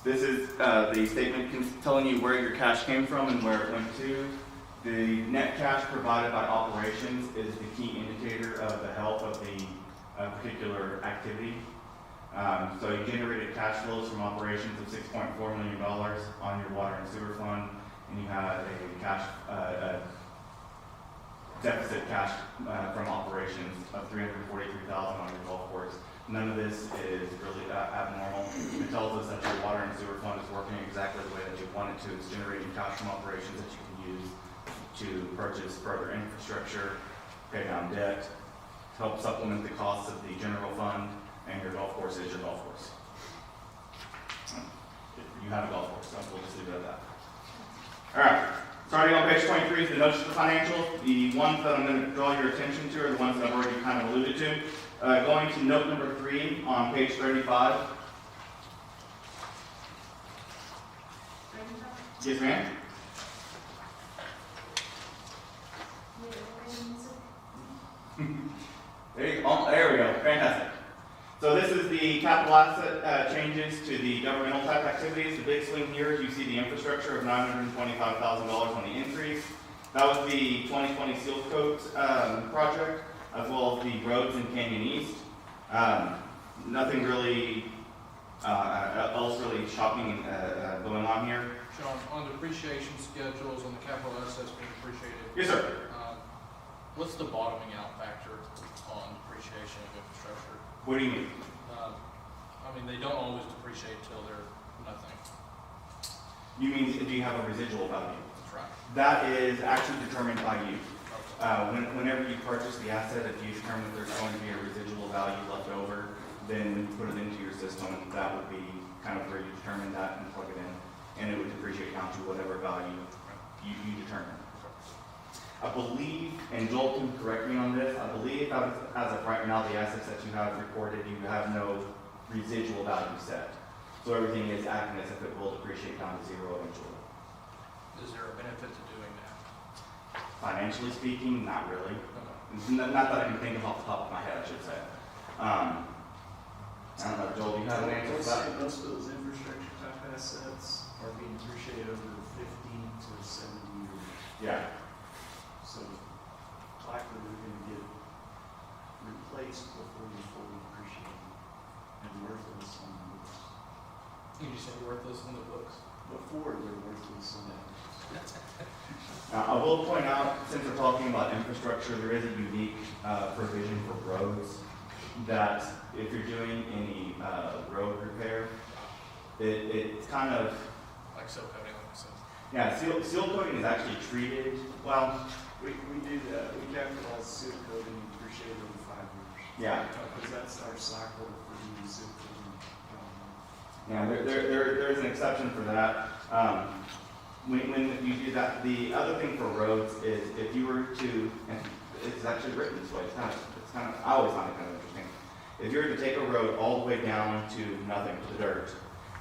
This is the statement telling you where your cash came from and where it went to. The net cash provided by operations is the key indicator of the health of the particular activity. So you generated cash flows from operations of $6.4 million on your water and sewer fund, and you had a cash deficit cash from operations of $343,000 on your golf course. None of this is really abnormal. It tells us that your water and sewer fund is working exactly the way that you want it to. It's generating cash from operations that you can use to purchase further infrastructure, pay down debt, help supplement the costs of the general fund, and your golf course is your golf course. You have a golf course, so we'll just leave it at that. All right, starting on page 23 is the notes of the financials. The ones that I'm going to draw your attention to are the ones that I've already kind of alluded to. Going to note number 3 on page 35. Yes, ma'am. There you go. Oh, there we go. Fantastic. So this is the capital asset changes to the governmental type activities. The big swing here is you see the infrastructure of $925,000 on the increase. That was the 2020 seal coat project, as well as the roads in Canyon East. Nothing really else really shocking going on here. Sean, on depreciation schedules on the capital assets being depreciated. Yes, sir. What's the bottoming out factor on depreciation of infrastructure? What do you mean? I mean, they don't always depreciate till they're nothing. You mean, do you have a residual value? That's right. That is actually determined by you. Okay. Whenever you purchase the asset, if you determine that there's going to be a residual value left over, then when you put it into your system, that would be kind of where you determine that and plug it in, and it would depreciate down to whatever value you determine. I believe, and Joel can correct me on this, I believe as of right now, the assets that you have recorded, you have no residual value set. So everything is acting as if it will depreciate down to zero eventually. Is there a benefit to doing that? Financially speaking, not really. Okay. Not that I can think of off the top of my head, I should say. I don't know, Joel, do you have an answer for that? Most of those infrastructure type assets are being depreciated over 15 to 70 years. Yeah. So likely they're going to get replaced before you fully depreciate and worthless on the books. You just say worthless on the books. Before they're worthless on the books. I will point out, since we're talking about infrastructure, there is a unique provision for roads that if you're doing any road repair, it's kind of... Like seal coating, like I said. Yeah, seal coating is actually treated, well... We do that. We capitalize seal coating and depreciate over 5 years. Yeah. Because that's our cycle for doing seal coating. Yeah, there's an exception for that. When you do that, the other thing for roads is if you were to, and it's actually written this way, it's kind of, I always find it kind of interesting. If you were to take a road all the way down to nothing, to the dirt,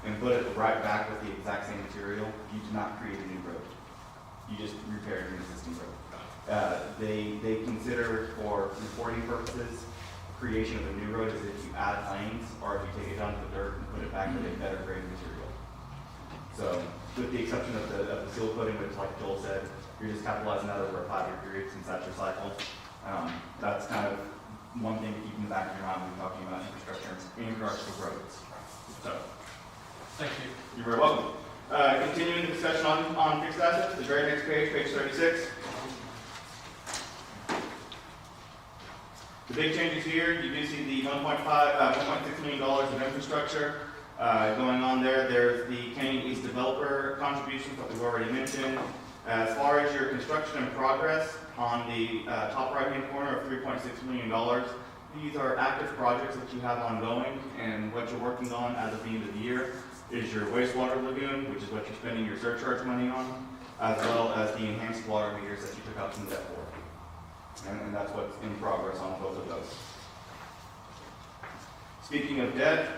and put it right back with the exact same material, you do not create a new road. You just repair an existing road. They consider, for reporting purposes, creation of a new road as if you add lanes, or if you take it down to the dirt and put it back with a better grade material. So, with the exception of the seal coating, which, like Joel said, you're just capitalizing that over a 5-year period since that's your cycle. That's kind of one thing to keep in the back of your mind when you're talking about infrastructure in regards to roads. So, thank you. you're very welcome. Continuing the discussion on fixed assets, the very next page, page 36. The big changes here, you do see the $1.6 million of infrastructure going on there. There's the Canyon East developer contributions that we've already mentioned. As far as your construction in progress, on the top right-hand corner of $3.6 million, these are active projects that you have ongoing, and what you're working on as of the end of the year is your wastewater lagoon, which is what you're spending your surcharge money on, as well as the enhanced water meters that you took out some debt for. And that's what's in progress on both of those. Speaking of debt,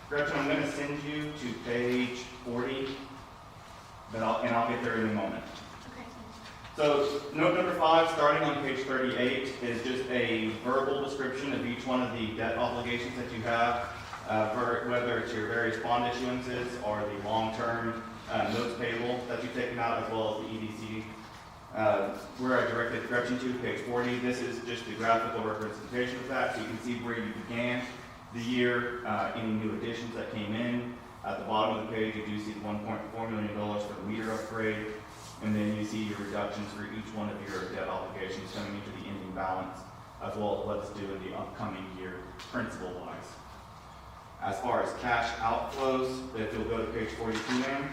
Gretchen, I'm going to send you to page 40, and I'll get there in a moment. Okay. So note number 5, starting on page 38, is just a verbal description of each one of the debt obligations that you have, whether it's your various bond issuances or the long-term notes payable that you've taken out, as well as the EDC. Where I directed Gretchen to, page 40, this is just the graphical representation of that, so you can see where you began the year, any new additions that came in. At the bottom of the page, you do see the $1.4 million for the meter upgrade, and then you see your reductions for each one of your debt obligations coming into the ending balance, as well as what's due in the upcoming year, principal-wise. As far as cash outflows, if you'll go to page 42 now,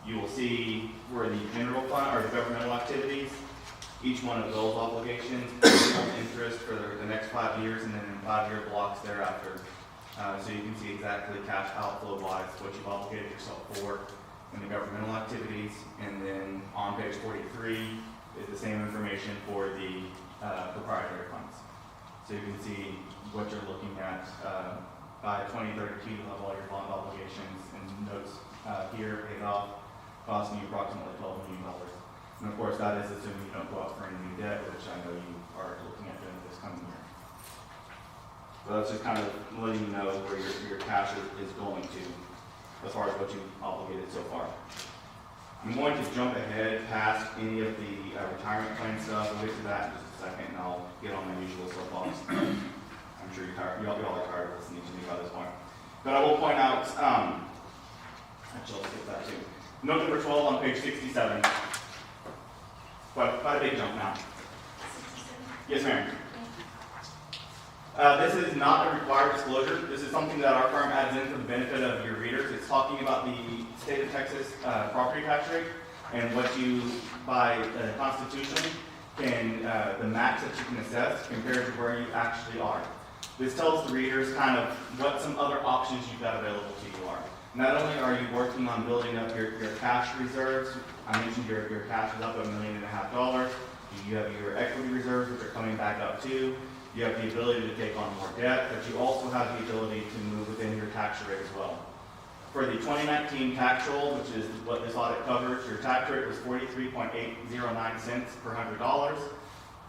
you will see where the general fund, or the governmental activities, each one of those obligations pay interest for the next 5 years, and then in 5-year blocks thereafter. So you can see exactly cash outflow-wise what you've obligated yourself for in the governmental activities. And then on page 43 is the same information for the proprietary funds. So you can see what you're looking at by 2032. You'll have all your bond obligations and notes here paid off, costing you approximately $12 million. And of course, that is assuming you don't go out for any new debt, which I know you are looking at doing this coming year. So that's just kind of letting you know where your cash is going to, as far as what you've obligated so far. I'm going to jump ahead past any of the retirement plan stuff. We'll get to that in just a second, and I'll get on my usual soapbox. I'm sure you're tired. Y'all are tired of listening to me by this point. But I will point out, actually, I'll skip that too. Note number 12 on page 67. Quite a big jump now. 67. Yes, ma'am. This is not a required disclosure. This is something that our firm adds in for the benefit of your readers. It's talking about the state of Texas property tax rate and what you, by Constitution, can the max that you can assess compared to where you actually are. This tells the readers kind of what some other options you've got available to you are. Not only are you working on building up your cash reserves, I mentioned your cash is up $1.5 million. You have your equity reserves, which are coming back up too. You have the ability to take on more debt, but you also have the ability to move within your tax rate as well. For the 2019 tax roll, which is what this audit covers, your tax rate was 43.809 cents per $100,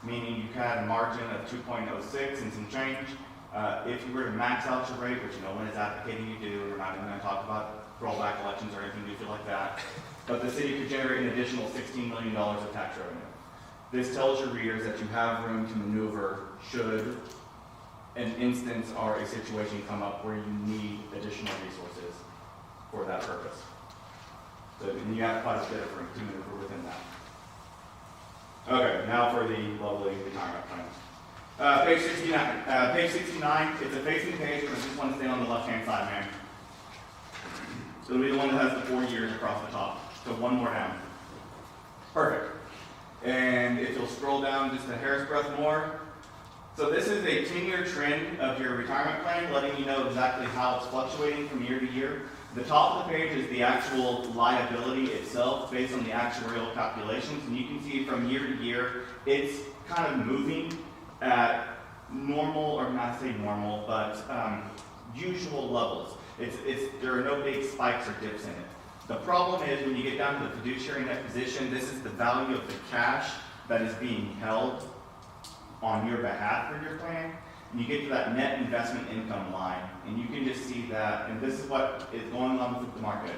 meaning you had a margin of 2.06 and some change. If you were to max out your rate, which no one is advocating you do, we're not even going to talk about rollback elections or anything goofy like that, but the city could generate an additional $16 million of tax revenue. This tells your readers that you have room to maneuver should an instance or a situation come up where you need additional resources for that purpose. So and you have quite a bit of room to maneuver within that. Okay, now for the lovely retirement plan. Page 69. Page 69, it's a facing page, but I just want to stay on the left-hand side, man. So it'll be the one that has the 4 years across the top. So one more down. Perfect. And if you'll scroll down just a hair's breadth more. So this is a 10-year trend of your retirement plan, letting you know exactly how it's fluctuating from year to year. The top of the page is the actual liability itself based on the actuarial calculations. And you can see from year to year, it's kind of moving at normal, or not say normal, but usual levels. There are no big spikes or dips in it. The problem is when you get down to the fiduciary net position, this is the value of the cash that is being held on your behalf for your plan. And you get to that net investment income line, and you can just see that, and this is what is going on with the market.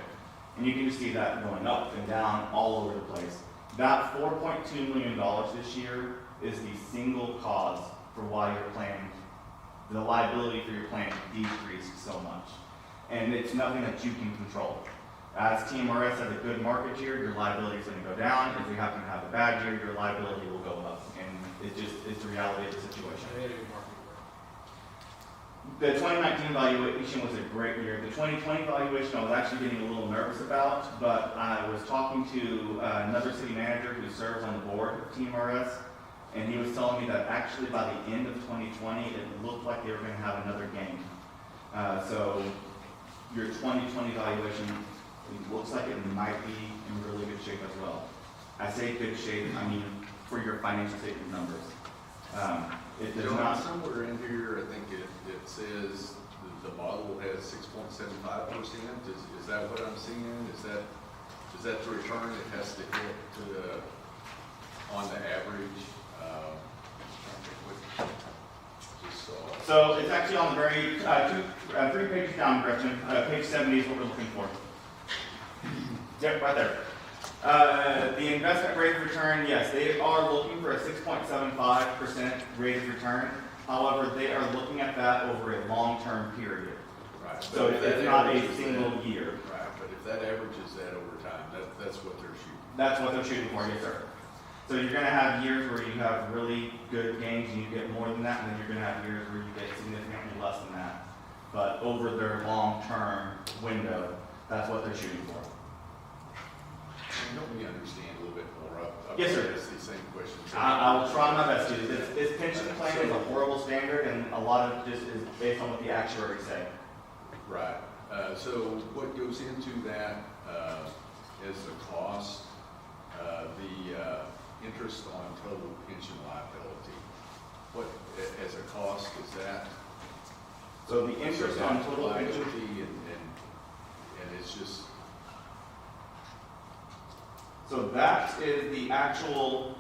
And you can just see that going up and down all over the place. That $4.2 million this year is the single cause for why your plan, the liability for your plan decreased so much. And it's nothing that you can control. As TMRS has a good market year, your liability is going to go down. If you happen to have a bad year, your liability will go up. And it's the reality of the situation. The 2019 evaluation was a great year. The 2020 evaluation I was actually getting a little nervous about, but I was talking to another city manager who serves on the board of TMRS, and he was telling me that actually by the end of 2020, it looked like they were going to have another game. So your 2020 evaluation, it looks like it might be in really good shape as well. I say good shape, I mean for your financial statement numbers. It does not. Somewhere in here, I think it says the model has 6.75%. Is that what I'm seeing? Is that the return it has to hit to on the average? So it's actually on the very, 3 pages down, Gretchen. Page 70 is what we're looking for. Yep, right there. The investment rate of return, yes, they are looking for a 6.75% rate of return. However, they are looking at that over a long-term period. Right. So it's not a single year. Right, but if that averages that over time, that's what they're shooting. That's what they're shooting for, yes, sir. So you're going to have years where you have really good gains and you get more than that, and then you're going to have years where you get significantly less than that. But over their long-term window, that's what they're shooting for. Help me understand a little bit more. Yes, sir. Ask these same questions. I'll try my best to. This pension plan is a horrible standard, and a lot of it just is based on what the actuaries say. Right. So what goes into that is the cost, the interest on total pension liability. What, as a cost, is that? So the interest on total pension, liability and it's just. so that is the actual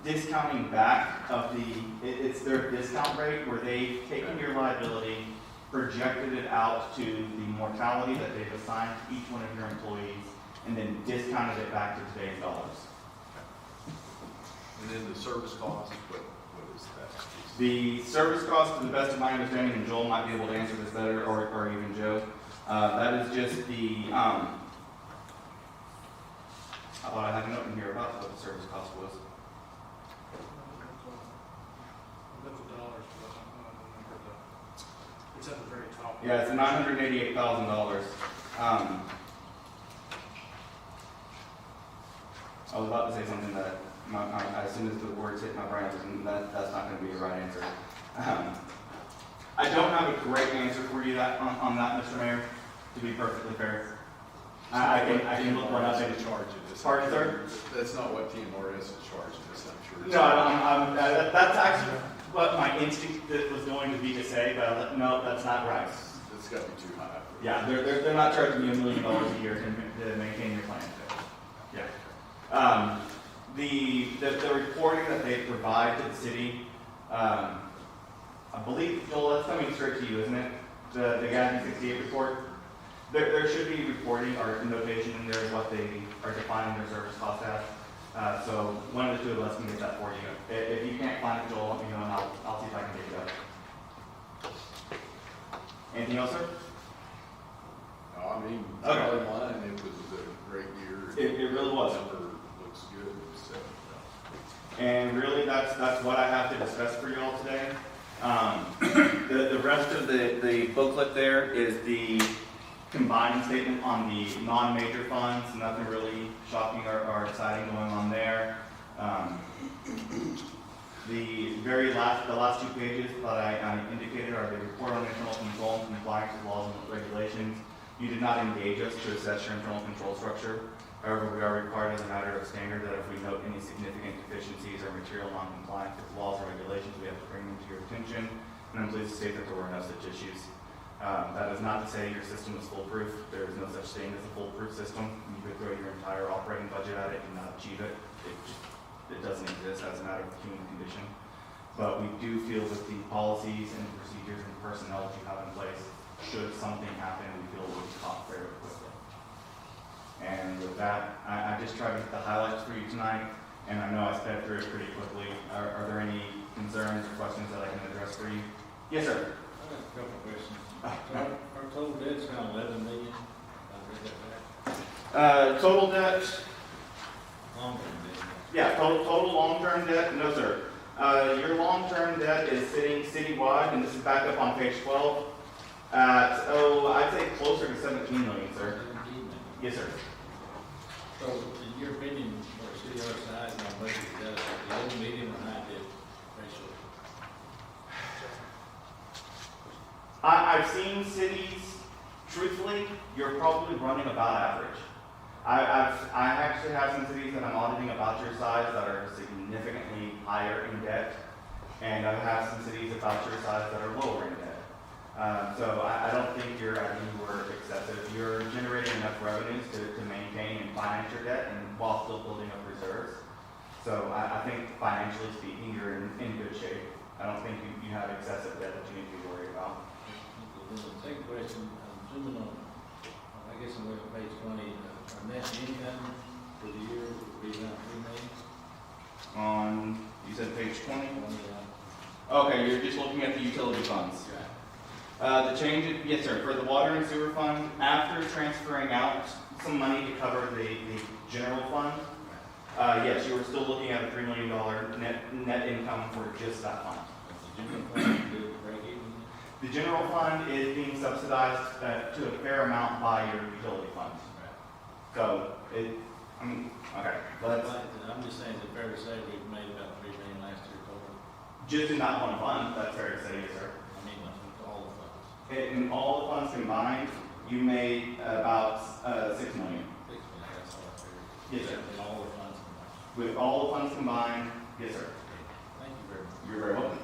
discounting back of it's their discount rate where they've taken your liability, projected it out to the mortality that they've assigned to each one of your employees, and then discounted it back to today's dollars. And then the service cost, what is that? The service cost, to the best of my understanding, and Joel might be able to answer this better, or even Joe, that is just the, I thought I had a note in here about what the service cost was. It's at the very top. Yeah, it's $988,000. I was about to say something that, as soon as the words hit my brain, that's not going to be a right answer. I don't have a great answer for you on that, Mr. Mayor, to be perfectly fair. I can look one up and charge it. Pardon, sir? That's not what TMRS is charging us, I'm sure. No, that's actually what my instinct was going to be to say, but no, that's not right. It's got to be too high. Yeah, they're not charging you $1 million a year to maintain your plan. Yeah. The reporting that they provide to the city, I believe, Joel, that's coming straight to you, isn't it? The GASB 68 report. There should be reporting or notation in there of what they are defining their service cost as. So one of the two of us can get that for you. If you can't find it, Joel, let me know and I'll see if I can dig it up. Anything else, sir? No, I mean, Okay. bottom line, it was a great year. It really was. The number looks good, so. And really, that's what I have to discuss for you all today. The rest of the booklet there is the combined statement on the non-major funds. Nothing really shocking or exciting going on there. The last 2 pages that I indicated are the report on internal control and compliance with laws and regulations. You did not engage us to assess your internal control structure. However, we are required as a matter of standard that if we note any significant deficiencies or material non-compliance with laws or regulations, we have to bring them to your attention. And I'm pleased to state that there were no such issues. That is not to say your system is foolproof. There is no such thing as a foolproof system. You could throw your entire operating budget at it and not achieve it. It doesn't exist as a matter of human condition. But we do feel that the policies and procedures and personnel that you have in place, should something happen, we feel will be caught very quickly. And with that, I just tried to get the highlights for you tonight, and I know I sped through it pretty quickly. Are there any concerns or questions that I can address for you? Yes, sir. I got a couple of questions. Our total debt's now 11 million. I read that back. Total debt, Long-term debt. yeah, total long-term debt, no, sir. Your long-term debt is sitting citywide, and this is back up on page 12, at, I'd say closer to 17 million, sir. 17 million. Yes, sir. So in your opinion, for a city our size and our budget, is that the low, medium, or high debt ratio? I've seen cities, truthfully, you're probably running about average. I actually have some cities that I'm auditing about your size that are significantly higher in debt, and I have some cities about your size that are lower in debt. So I don't think you're anywhere excessive. You're generating enough revenues to maintain and finance your debt, and while still building up reserves. So I think financially speaking, you're in good shape. I don't think you have excessive debt that you need to be worried about. Then the second question, I'm zooming on, I guess I'm looking at page 20, our net income for the year would be around 3 million. On, you said page 20? 20, Okay, you're just looking at the utility funds. The change, yes sir, for the water and sewer fund, after transferring out some money to cover the general fund, yes, you were still looking at a $3 million net income for just that fund. the general fund, did it break even? The general fund is being subsidized to a fair amount by your utility funds. So, okay, let's, I'm just saying, is it fair to say we've made about 3 million last year total? just in that one fund, that's fair to say, yes sir. I mean, all the funds. In all the funds combined, you made about 6 million. 6 million, that's all I figured. Yes, sir. In all the funds combined. With all the funds combined, yes sir. Thank you very much. You're very welcome.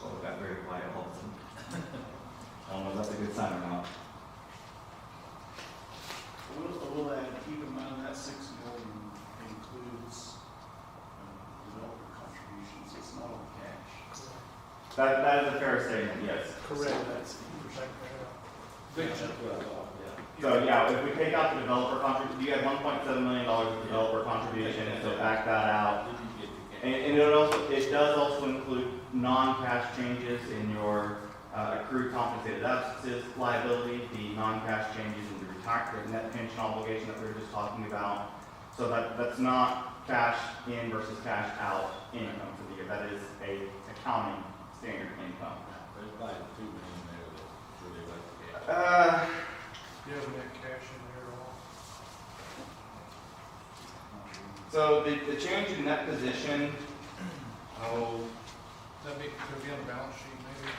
Oh, it got very quiet all of a sudden. I don't know if that's a good sign or not. We'll add, keep in mind that 6 million includes developer contributions, it's not all cash. That is a fair statement, yes. Correct. That's That's what I thought, yeah. So yeah, if we take out the developer contribution, you had $1.7 million of developer contribution, and so back that out. Did you get the cash? And it does also include non-cash changes in your accrued compensated absences liability, the non-cash changes in the net pension obligation that we were just talking about. So that's not cash in versus cash out income for the year. That is a accounting standard income. There's probably 2 million there that's really like the cash. You have net cash in there at all? So the change in net position, Could be on the balance sheet maybe?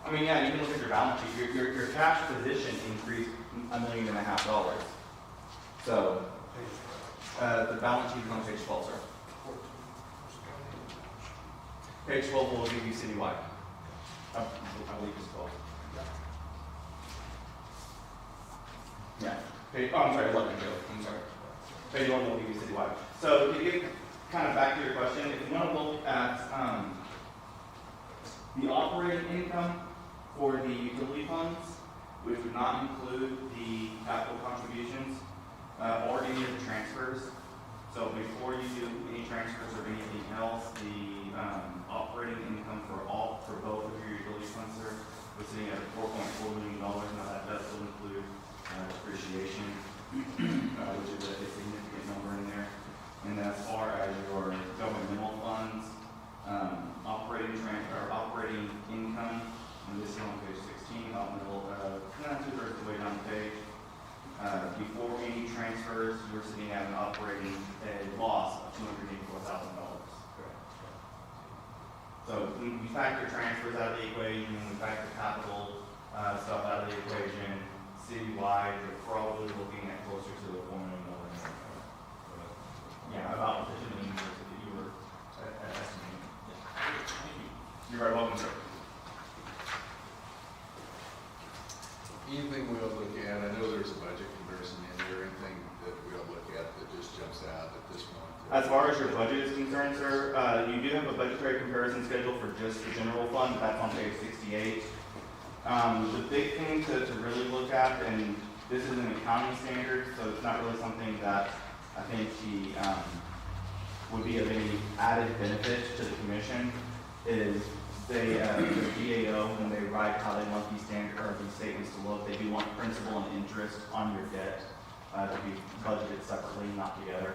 I mean, yeah, you can look at your balance sheet. Your cash position increased $1.5 million. So, the balance sheet is on page 12, sir. Page 12 will give you citywide. I believe it's 12. Yeah. I'm sorry, 11, Joe. I'm sorry. Page 11 will give you citywide. So, to get kind of back to your question, if you want to look at the operating income for the utility funds, which would not include the capital contributions or any of the transfers. So before you do any transfers or anything else, the operating income for both of your utility funds was sitting at $4.4 million. Now that does still include depreciation, which is a significant number in there. And then as far as your governmental funds, operating income, and this is on page 16, about middle, 2/3 of the way down the page. Before any transfers, you were sitting at a loss of $284,000. So when we factor transfers out of the equation, we factor capital stuff out of the equation, citywide, you're probably looking at closer to the $4 million number. Yeah, about the $2 million that you were estimating. You're very welcome, sir. Anything we ought to look at, I know there's a budget comparison in there, anything that we ought to look at that just jumps out at this point? As far as your budget is concerned, sir, you do have a budgetary comparison schedule for just the general fund. That's on page 68. The big thing to really look at, and this is an accounting standard, so it's not really something that I think would be of any added benefit to the commission, is they, the GAO, when they write how they want these standard, or these statements to look, they do want principal and interest on your debt, to be budgeted separately, not together.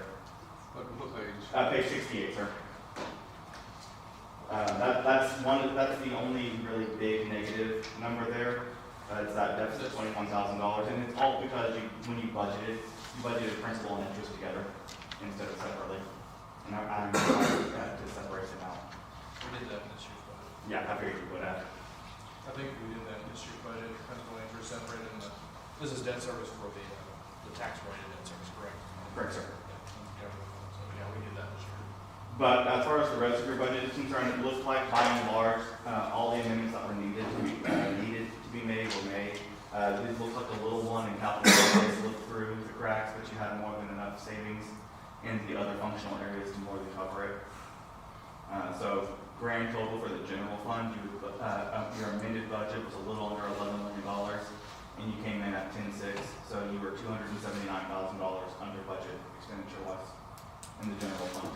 What page? Page 68, sir. That's the only really big negative number there. It's that deficit of $21,000, and it's all because when you budgeted principal and interest together instead of separately. And I'm required to separate it out. We did that in this year's budget. Yeah, I figured you would have. I think we did that in this year's budget, principal and interest separated, and this is debt service for the tax-related debt service, correct? Correct, sir. Yeah, so, yeah, we did that this year. But as far as the rest of your budget is concerned, it looks like by and large, all the amendments that were needed to be made were made. It looks like the little one in capital outlay slipped through the cracks, but you had more than enough savings in the other functional areas to more than cover it. So grand total for the general fund, your amended budget was a little under $11 million, and you came in at 10.6, so you were $279,000 under budget expenditure-wise in the general fund.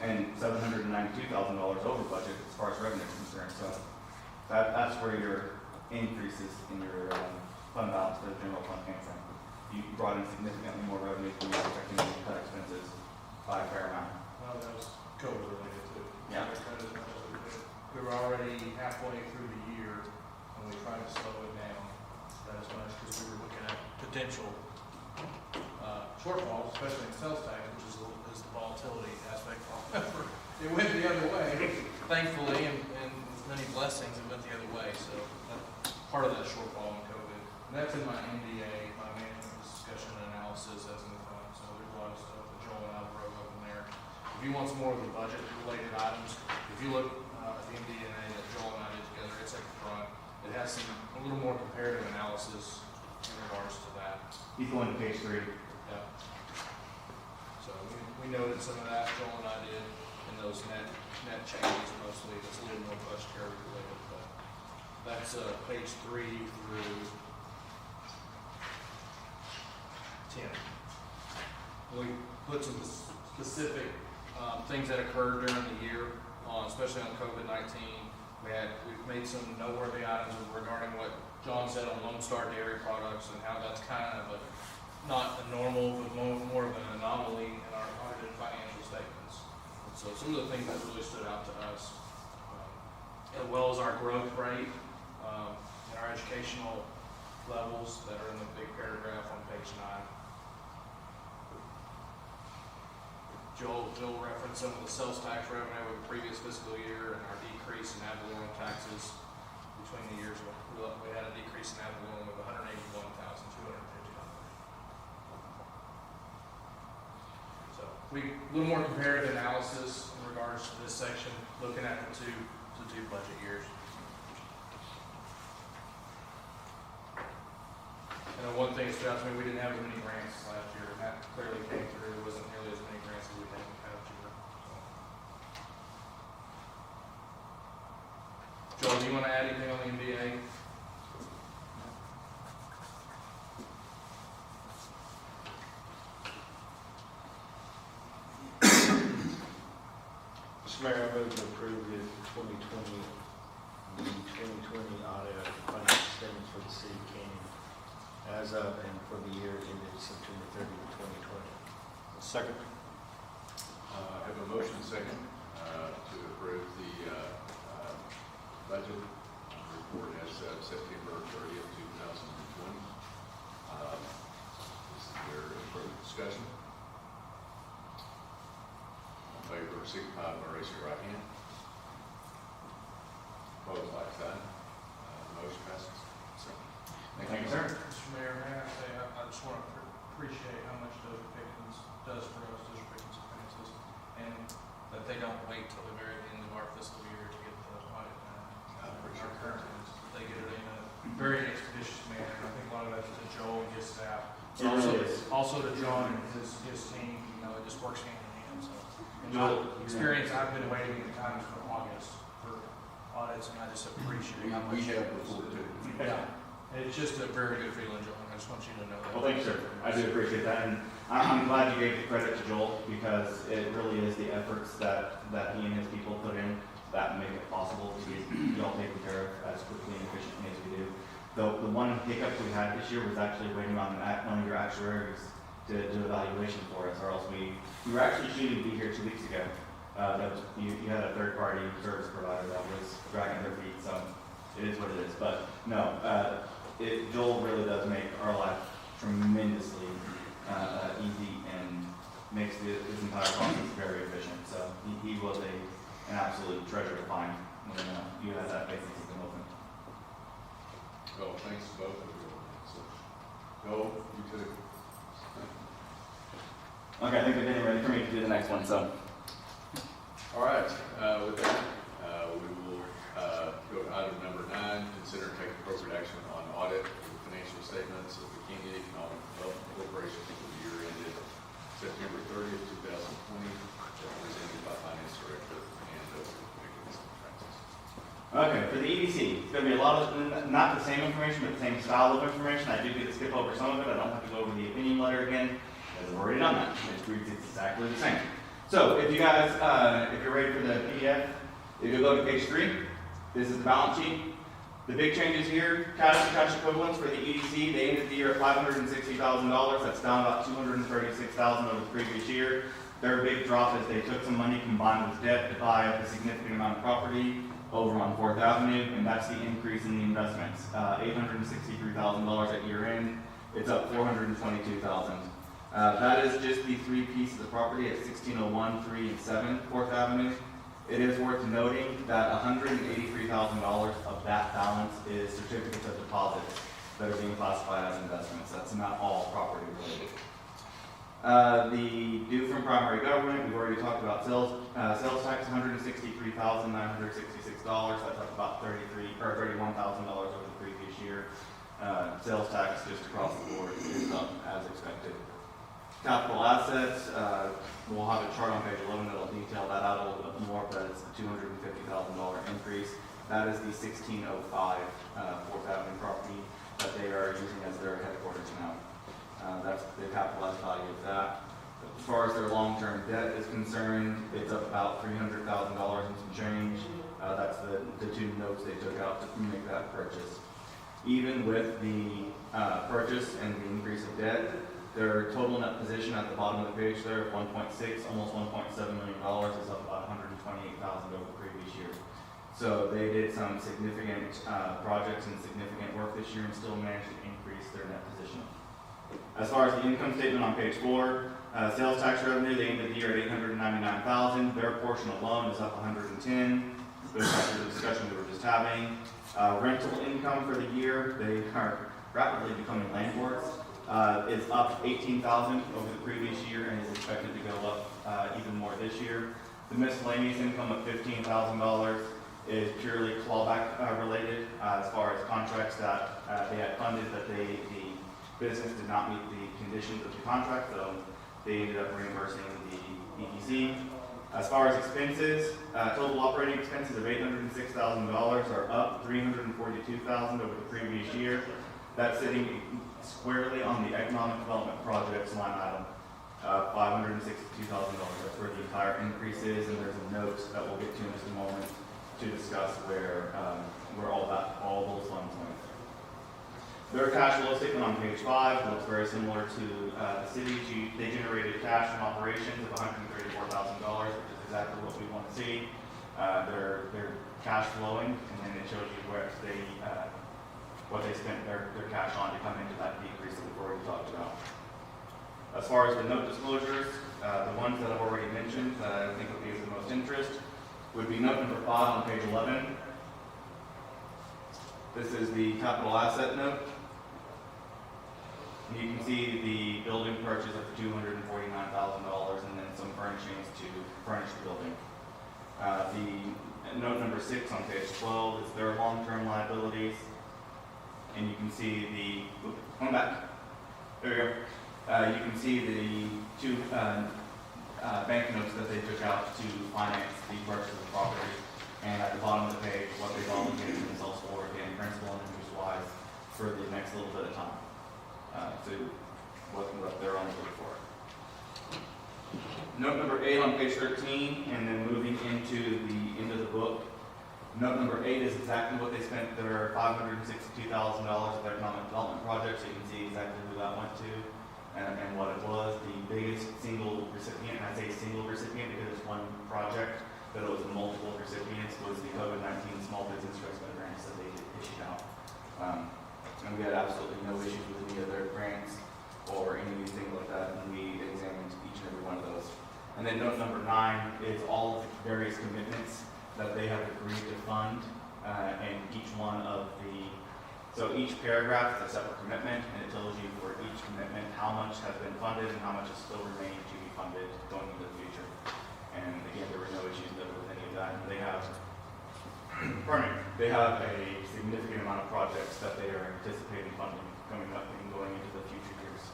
And $792,000 over budget as far as revenue is concerned. So that's where your increases in your fund balance for the general fund came from. You brought in significantly more revenue than you were expecting to cut expenses by a fair amount. Well, that was COVID related too. Yeah. We were already halfway through the year and we tried to slow it down that as much because we were looking at potential shortfalls, especially in sales tax, which is the volatility aspect. However, it went the other way, thankfully, and with many blessings, it went the other way. So part of that shortfall in COVID, and that's in my MDA, my management discussion and analysis, that's in the fund. So there's a lot of stuff that Joel and I wrote up in there. If you want some more of the budget-related items, if you look at the MDA that Joel and I did together, it's at the front. It has a little more comparative analysis in regards to that. He's going to page 3. Yeah. So we noted some of that, Joel and I did, in those net changes mostly. That's a little more budgetary related, but that's page 3 through 10. We put some specific things that occurred during the year, especially on COVID-19. We've made some noteworthy items regarding what John said on Lone Star dairy products and how that's kind of not a normal, but more of an anomaly in our audited financial statements. And so some of the things that really stood out to us, as well as our growth rate and our educational levels that are in the big paragraph on page 9. Joel referenced some of the sales tax revenue of the previous fiscal year and our decrease in ad valorem taxes between the years. We had a decrease in ad valorem of $181,250. So a little more comparative analysis in regards to this section, looking at the two budget years. And then one thing that stood out to me, we didn't have as many grants last year, and that clearly came through. There wasn't nearly as many grants as we had in the past year. So. Joel, do you want to add anything on the MBA? Mr. Mayor, I move to approve the 2020 audit of financial statements for the city of Canyon as of and for the year ended September 30, 2020. Second. I have a motion second to approve the budget report as of September 30th, 2020. Is there any further discussion? All in favor, signify by raising your right hand. Opposed, like sign. Motion passes. Thank you, sir. Mr. Mayor, may I say, I just want to appreciate how much Dozier Pickens does for us, Dozier Pickens Finances, and that they don't wait till the very end of our fiscal year to get the audit done. Our current ones, they get it in a very expeditious manner, and I think a lot of that is to Joel and his staff. Also to John and his team, it just works hand in hand, so. In my experience, I've been waiting at times for August for audits, and I just appreciate how much. We have before too. Yeah, And it's just a very good feeling, Joel. I just want you to know that. Well, thank you, sir. I do appreciate that, and I'm glad you gave the credit to Joel, because it really is the efforts that he and his people put in that make it possible to get y'all taken care of as quickly and efficiently as we do. The one hiccup we had this year was actually waiting on one of your actuaries to do evaluation for us, or else we were actually shooting to be here 2 weeks ago. You had a third-party service provider that was dragging their feet, so it is what it is. But no, Joel really does make our life tremendously easy and makes this entire process very efficient. So he was an absolute treasure to find when you had that basic system open. Well, thanks to both of you. So, Joel, you too. Okay, I think they're getting ready for me to do the next one, so. All right, with that, we will go to item number 9, consider and take appropriate action on audit of the financial statements of the Kingwood Economic Development Corporation for the year ended September 30th, 2020, presented by Finance Director and Francis. Okay, for the EDC, it's going to be a lot of, not the same information, but the same style of information. I do get to skip over some of it. I don't have to go over the opinion letter again, because I've already done that. It reads exactly the same. So if you guys, if you're ready for the PDF, if you go to page 3, this is the balance sheet. The big changes here, cash and cash equivalents for the EDC, they ended the year at $560,000. That's down about $236,000 over the previous year. Their big drop is they took some money combined with debt to buy up a significant amount of property over on 4th Avenue, and that's the increase in the investments. $863,000 at year end. It's up $422,000. That is just the 3 pieces of property at 1601, 3, and 7 4th Avenue. It is worth noting that $183,000 of that balance is certificates of deposits that are being classified as investments. That's not all property related. The due from primary government, we've already talked about sales tax, $163,966. That's up about $31,000 over the previous year. Sales tax just across the board is up as expected. Capital assets, we'll have a chart on page 11 that'll detail that out a little bit more, but it's a $250,000 increase. That is the 1605 4th Avenue property that they are using as their headquarters now. That's the capitalized value of that. As far as their long-term debt is concerned, it's up about $300,000 and some change. That's the 2 notes they took out to make that purchase. Even with the purchase and the increase of debt, their total net position at the bottom of the page there, 1.6, almost $1.7 million, is up about $128,000 over the previous year. So they did some significant projects and significant work this year and still managed to increase their net position. As far as the income statement on page 4, sales tax revenue, they ended the year at $899,000. Their portion alone is up $110,000. Goes back to the discussion we were just having. Rental income for the year, they are rapidly becoming landlords. Is up $18,000 over the previous year and is expected to go up even more this year. The miscellaneous income of $15,000 is purely clawback related as far as contracts that they had funded, but the business did not meet the conditions of the contract, so they ended up reimbursing the EDC. As far as expenses, total operating expenses of $806,000 are up $342,000 over the previous year. That's sitting squarely on the economic development projects line item, $562,000. That's where the entire increase is, and there's a note that we'll get to in just a moment to discuss where all those funds went. Their cash flow statement on page 5 looks very similar to the city's. They generated cash from operations of $134,000, which is exactly what we want to see. They're cash flowing, and then it shows you what they spent their cash on to come into that decrease that we've already talked about. As far as the note disclosures, the ones that I've already mentioned that I think would be of the most interest would be note number 5 on page 11. This is the capital asset note. And you can see the building purchase of $249,000 and then some furnishings to furnish the building. The note number 6 on page 12 is their long-term liabilities. And you can see come back. There we go. You can see the 2 banknotes that they took out to finance the purchase of the property. And at the bottom of the page, what they've obligated themselves for, again, principal and interest-wise, for the next little bit of time, to what they're on the look for. Note number 8 on page 13, and then moving into the end of the book. Note number 8 is exactly what they spent their $562,000 of economic development project, so you can see exactly who that went to and what it was. The biggest single recipient, and I say single recipient because it's one project, but it was multiple recipients, was the COVID-19 Small Business Rescue Grants that they issued out. And we had absolutely no issues with any of their grants or any of these things like that, and we examined each and every one of those. And then note number 9 is all of the various commitments that they have agreed to fund, and each one of the, so each paragraph is a separate commitment, and it tells you for each commitment how much has been funded and how much is still remaining to be funded going into the future. And again, there were no issues with any of that. And they have, they have a significant amount of projects that they are anticipating funding coming up and going into the future years.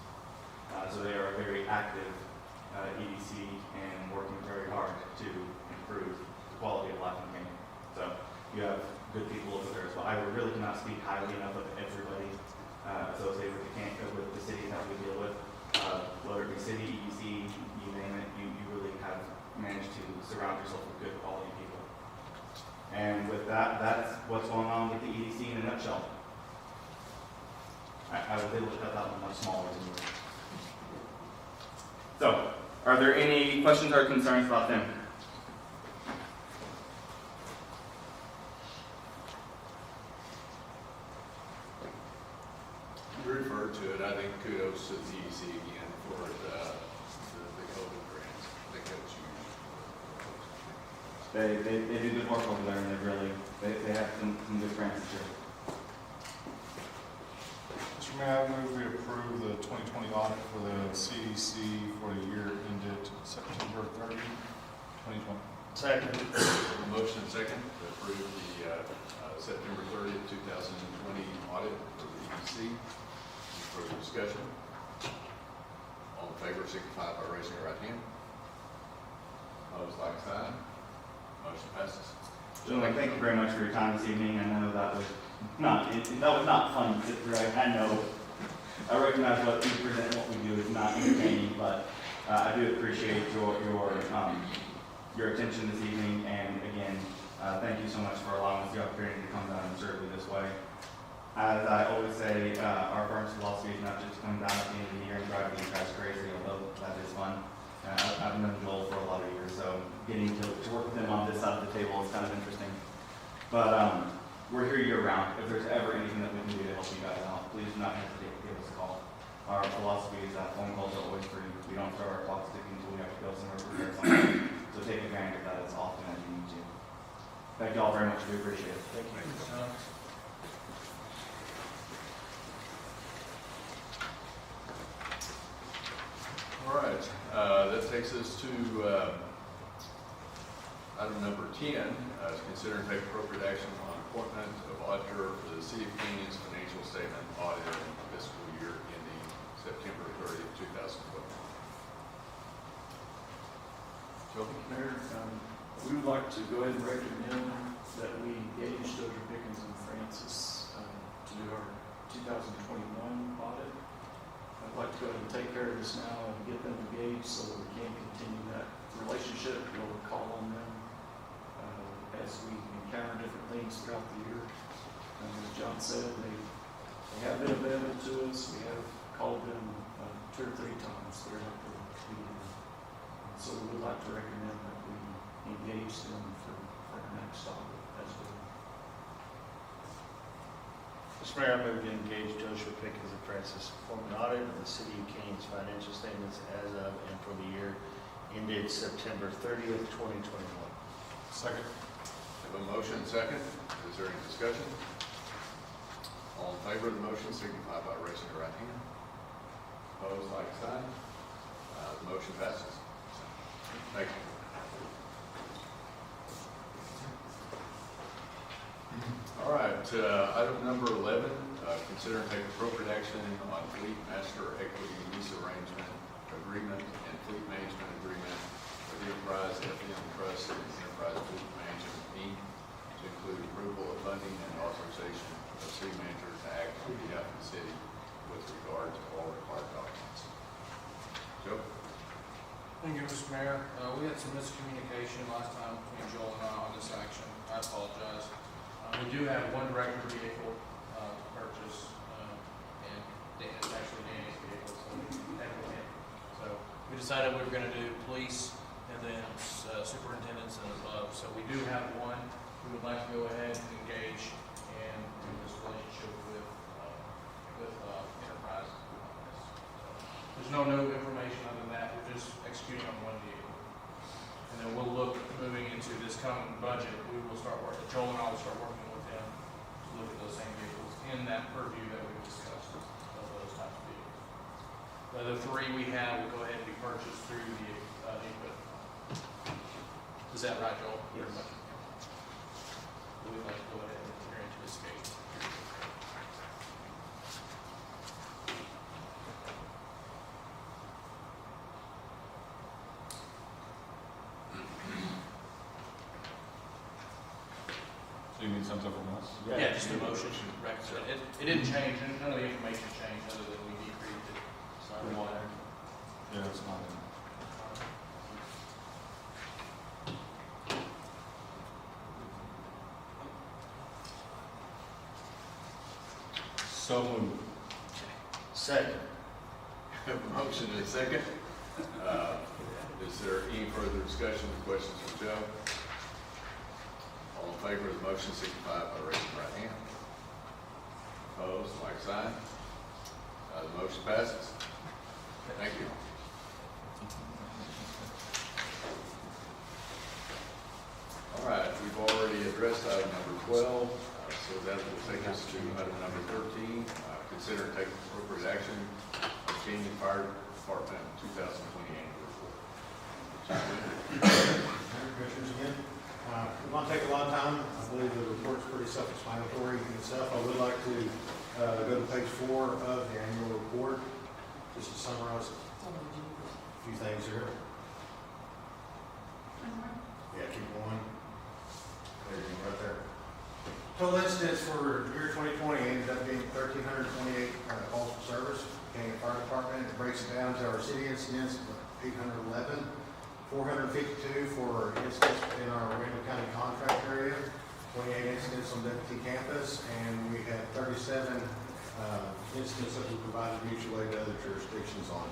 So they are a very active EDC and working very hard to improve the quality of life in Canyon. So you have good people over there as well. I really cannot speak highly enough of everybody associated with the cities that we deal with, whether it be city, EDC, you name it. You really have managed to surround yourself with good quality people. And with that, that's what's going on with the EDC in a nutshell. I was able to cut that one much smaller than you. So, are there any questions or concerns about them? You referred to it, I think kudos to the EDC again for the COVID grants. I think that's huge. They do good work over there, and they have some good grants this year. Mr. Mayor, I move we approve the 2020 audit for the CDC for the year ended September 30, 2020. Second. Motion and second to approve the September 30th, 2020 audit for the EDC. Any further discussion? All in favor, signify by raising your right hand. Opposed, like sign. Motion passes. Gentlemen, thank you very much for your time this evening. I know that was not fun to sit through. I recognize what we present and what we do is not entertaining, but I do appreciate your attention this evening. And again, thank you so much for allowing us the opportunity to come down and serve you this way. As I always say, our firm's philosophy is not just to come down at the end of the year and drive these guys crazy, although that is fun. I've known Joel for a lot of years, so getting to work with him on this side of the table is kind of interesting. But we're here year round. If there's ever anything that we can do to help you guys out, please do not hesitate to give us a call. Our philosophy is that phone calls are always free. We don't throw our clock sticking until we have to go somewhere to prepare something. So take advantage of that as often as you need to. Thank you all very much. We appreciate it. Thank you. All right, that takes us to item number 10, consider and take appropriate action on appointment of auditor for the City of Canyon's financial statement audit in the fiscal year ending September 30th, 2012. Joe? Mayor, we would like to go ahead and recommend that we engage Dozier Pickens and Francis to do our 2021 audit. I'd like to go ahead and take care of this now and get them engaged so that we can continue that relationship. We'll call on them as we encounter different things throughout the year. As John said, they have been available to us. We have called them 2 or 3 times throughout the year. So we would like to recommend that we engage them for our next audit as well. Mr. Mayor, I move to engage Joshua Pickens and Francis to perform an audit of the City of Canyon's financial statements as of and for the year ended September 30th, 2021. Second. Have a motion and second. Is there any discussion? All in favor of the motion signify by raising your right hand. Opposed, like sign. The motion passes. Thank you. All right, item number 11, consider and take appropriate action on fleet master equity lease arrangement agreement and fleet management agreement with Enterprise FM Trust and Enterprise Fleet Management Inc. to include approval of funding and authorization the city manager to act on behalf of the city with regard to all required documents. Joe? Thank you, Mr. Mayor. We had some miscommunication last time between Joel and I on this action. I apologize. We do have one director vehicle to purchase, and it's actually Danny's vehicle, so technically. So we decided we were going to do police and then superintendents and above. So we do have one. We would like to go ahead and engage and do this relationship with Enterprise. There's no new information other than that. We're just executing on one vehicle. And then we'll look, moving into this coming budget, we will start working, Joel and I will start working with them to look at those same vehicles in that purview that we've discussed of those types of vehicles. The other three we have will go ahead and be purchased through the equipment. Is that right, Joel? Yes. We'd like to go ahead and enter into this case. So you need something from us? Yeah, just a motion. It didn't change, none of the information changed other than we decreased it. Good one. Yeah, it's not in. So moved. Second. Have a motion and a second. Is there any further discussion or questions from Joe? All in favor of the motion, signify by raising your right hand. Opposed, like sign. The motion passes. Thank you. All right, we've already addressed item number 12, so that will take us to item number 13. Consider and take appropriate action on Canyon Fire Department 2020 annual report. Commissioners again. It won't take a lot of time. I believe the report's pretty self-explanatory in itself. I would like to go to page 4 of the annual report, just to summarize a few things here. Yeah, keep going. There you go, right there. Total incidents for year 2020 ended up being 1,328 calls for service. Canyon Fire Department, it breaks it down to our city incidents, 811. 452 for incidents in our Randall County contract area, 28 incidents on deputy campus, and we had 37 incidents that we provided mutual aid to other jurisdictions on.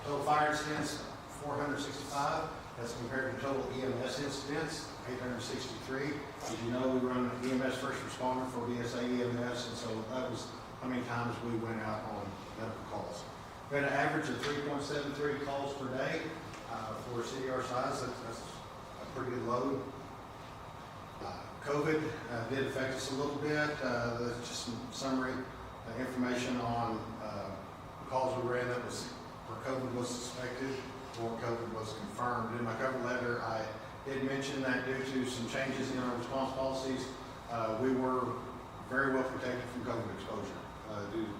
Total fire incidents, 465. That's compared to total EMS incidents, 863. As you know, we run EMS first responder for BSA EMS, and so that was how many times we went out on medical calls. We had an average of 3.73 calls per day. For a city our size, that's a pretty good load. COVID did affect us a little bit. That's just some summary information on calls we ran that was where COVID was suspected or COVID was confirmed. In my cover letter, I did mention that due to some changes in our response policies, we were very well protected from COVID exposure due to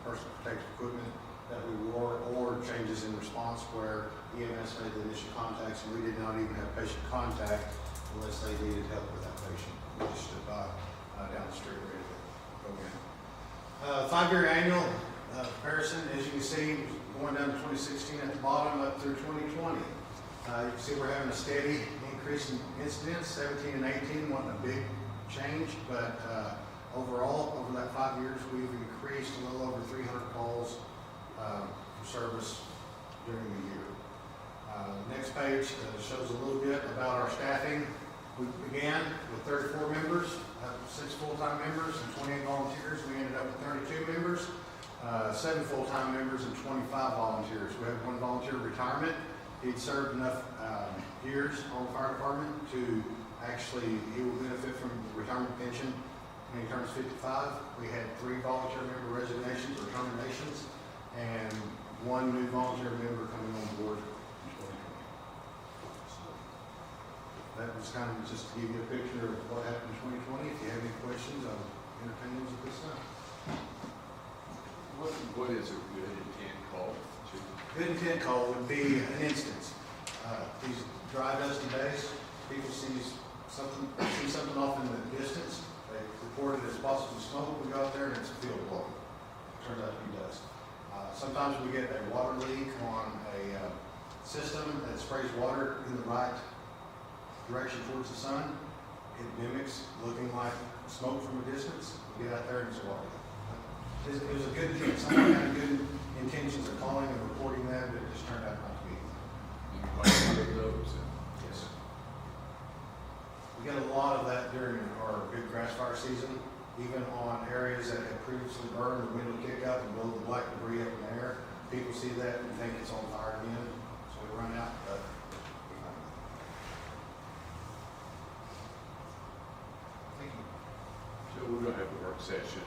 personal protective equipment that we wore, or changes in response where EMS made the initial contacts and we did not even have patient contact unless they needed help with that patient. We just stood by down the street ready to go in. 5-year annual comparison, as you can see, going down to 2016 at the bottom up through 2020. You can see we're having a steady increase in incidents. 17 and 18 wasn't a big change, but overall, over that 5 years, we've increased a little over 300 calls for service during the year. Next page shows a little bit about our staffing. We began with 34 members, 6 full-time members and 28 volunteers. We ended up with 32 members, 7 full-time members and 25 volunteers. We had 1 volunteer retirement. He'd served enough years on the fire department to actually, he will benefit from retirement pension when he turns 55. We had 3 volunteer member resignations or terminations, and 1 new volunteer member coming on board in 2020. So that was kind of just to give you a picture of what happened in 2020. If you have any questions, I'll entertain those at this time. What is a good intent call? Good intent call would be an instance. These dry, dusty days, people see something off in the distance. They reported it's possible smoke. We got there and it's a field blow. Turns out to be dust. Sometimes we get a water leak on a system that sprays water in the right direction towards the sun. It mimics looking like smoke from a distance. We get out there and it's water. It was a good thing. Someone had good intentions of calling and reporting that, but it just turned out not to be. Yes. We got a lot of that during our big grass fire season, even on areas that had previously burned. The wind will kick up and blow the black debris up in the air. People see that and think it's on fire again, so we run out. But thank you. So we're gonna have a work session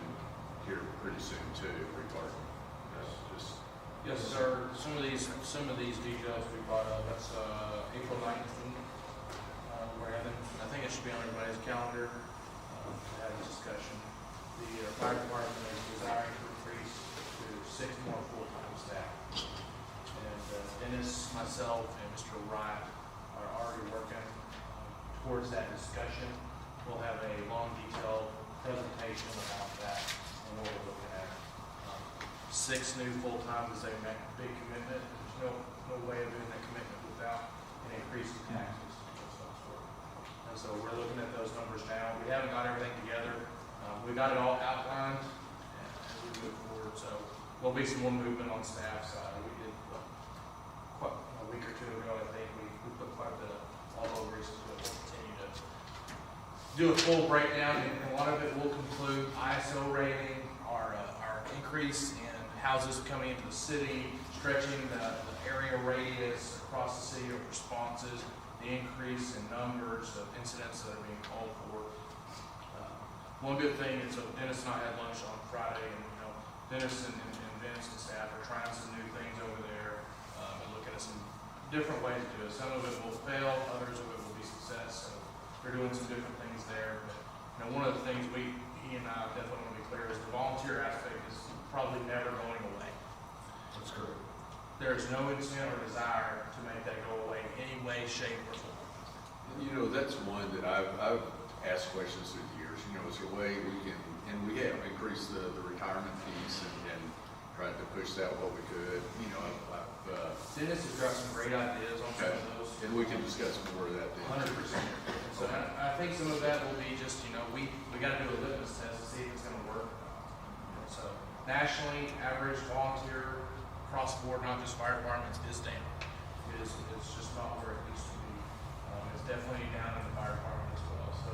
here pretty soon too regarding, just. Yes, sir. Some of these details we brought up, that's, April 19th. We're having, I think it should be on everybody's calendar, to have a discussion. The fire department is desiring to increase to 6 more full-time staff. And Dennis, myself, and Mr. Wright are already working towards that discussion. We'll have a long, detailed presentation about that and what we're looking at. 6 new full-time is a big commitment. There's no way of doing that commitment without an increase in taxes of some sort. And so we're looking at those numbers now. We haven't got everything together. We got it all outlined as we move forward. So there'll be some more movement on staff side. We did quite a week or two ago, I think. We put quite a bit of all over into it. We'll continue to do a full breakdown, and a lot of it will conclude ISO rating, our increase in houses coming into the city, stretching the area radius across the city of responses, the increase in numbers of incidents that are being called for. One good thing is, so Dennis and I had lunch on Friday, and Dennis and Vince and staff are trying some new things over there, and looking at some different ways to do it. Some of it will fail, others of it will be success. So they're doing some different things there. But one of the things he and I definitely want to be clear is the volunteer aspect is probably never going away. That's correct. There is no intent or desire to make that go away in any way, shape, or form. That's one that I've asked questions through the years. Is there a way we can, and we have increased the retirement piece and tried to push that what we could. Dennis has got some great ideas on some of those. And we can discuss more of that then. 100%. So I think some of that will be just, we got to do a litmus test to see if it's going to work. So nationally, average volunteer across the board, not just fire departments, is down. It's just not where it needs to be. It's definitely down in the fire department as well. So,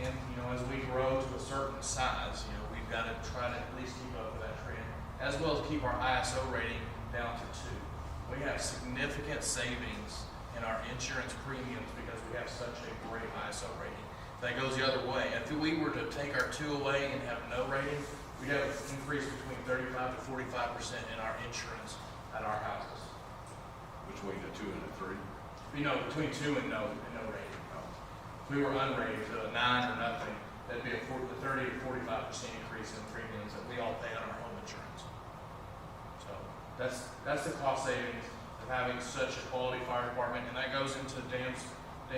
and as we grow to a certain size, we've got to try to at least keep up with that trend, as well as keep our ISO rating down to 2. We have significant savings in our insurance premiums because we have such a great ISO rating. That goes the other way. If we were to take our 2 away and have no rating, we'd have an increase between 35 to 45% in our insurance at our houses. Between a 2 and a 3? Between 2 and no rating. If we were unrated to a 9 or nothing, that'd be a 30 to 45% increase in premiums that we all pay on our home insurance. So that's the cost savings of having such a quality fire department, and that goes into Dan's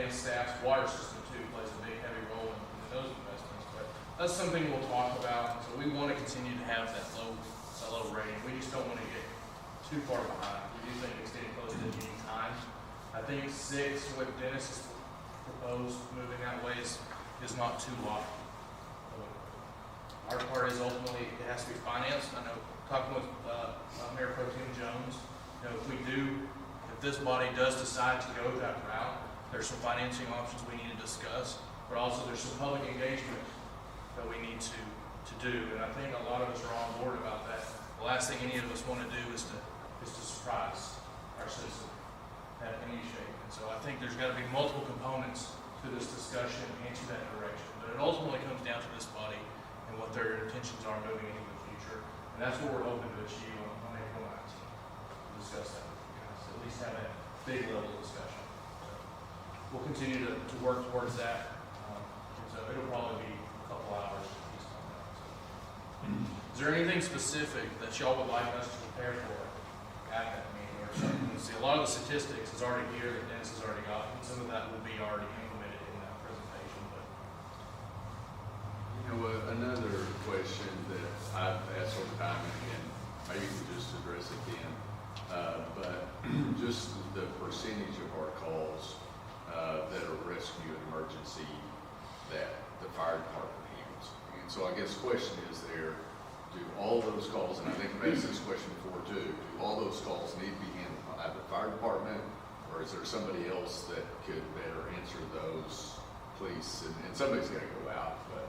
staff's water system too, plays a big heavy role in those investments. But that's something we'll talk about. So we want to continue to have that low rating. We just don't want to get too far behind. We do think it's getting close to meeting times. I think 6, what Dennis has proposed, moving that way is not too long. Our part is ultimately, it has to be financed. I know, talking with Mayor Pro Tem Jones, if this body does decide to go that route, there's some financing options we need to discuss, but also there's some public engagement that we need to do, and I think a lot of us are on board about that. The last thing any of us want to do is to surprise our citizens in any shape. And so I think there's got to be multiple components to this discussion and to that direction. But it ultimately comes down to this body and what their intentions are moving into the future. And that's what we're hoping to achieve on April 19th. To discuss that with you guys. At least have that big level discussion. So we'll continue to work towards that. So it'll probably be a couple hours at least on that. So. Is there anything specific that y'all would like us to prepare for at that meeting or something? See, a lot of the statistics is already here that Dennis has already gotten. Some of that will be already implemented in that presentation. But You know, another question that I've asked over time, and again, maybe we just address it again, but just the percentage of our calls that are rescue and emergency that the fire department handles. And so I guess the question is there, do all those calls, and I think I've asked this question before too, do all those calls need to be handled by the fire department, or is there somebody else that could better answer those, please? And somebody's got to go out, but.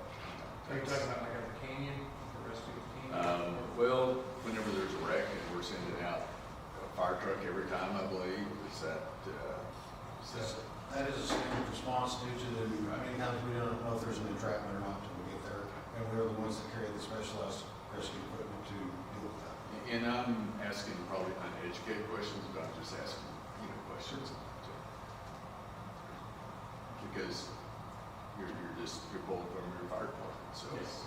Are you talking about like at the canyon, the rescue canyon? Well, whenever there's a wreck and we're sending out a fire truck every time, I believe, is that? That is a standard response due to the, many times we don't know if there's an entrapment or not until we get there. And we're the ones that carry the specialized rescue equipment to deal with that. And I'm asking probably uneducated questions, but I'm just asking, questions. Because you're pulled from your fire department, so, Yes.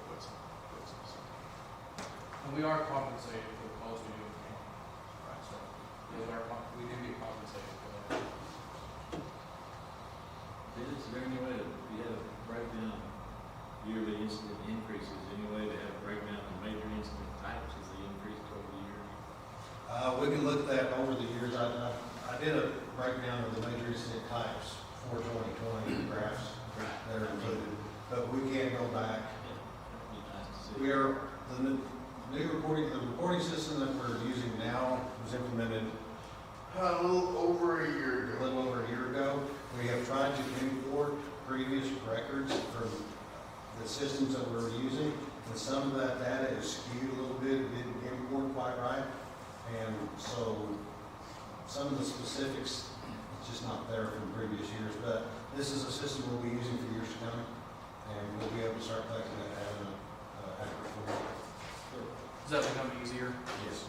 what's. And we are compensated for the calls we do with the canyon. Right, so we do get compensated for that. Is there any way to, you have a breakdown, yearly incident increases, any way to have a breakdown in major incident types as they increase over the years? We can look at that over the years. I did a breakdown of the major incident types for 2020 graphs that are included, but we can go back. That'd be nice to see. We are, the reporting system that we're using now was implemented a little over a year ago. We have tried to import previous records from the systems that we're using, and some of that data is skewed a little bit. It didn't import quite right, and so some of the specifics it's just not there from previous years. But this is a system we'll be using for years to come, and we'll be able to start collecting that data in an accurate form. Does that become easier? Yes.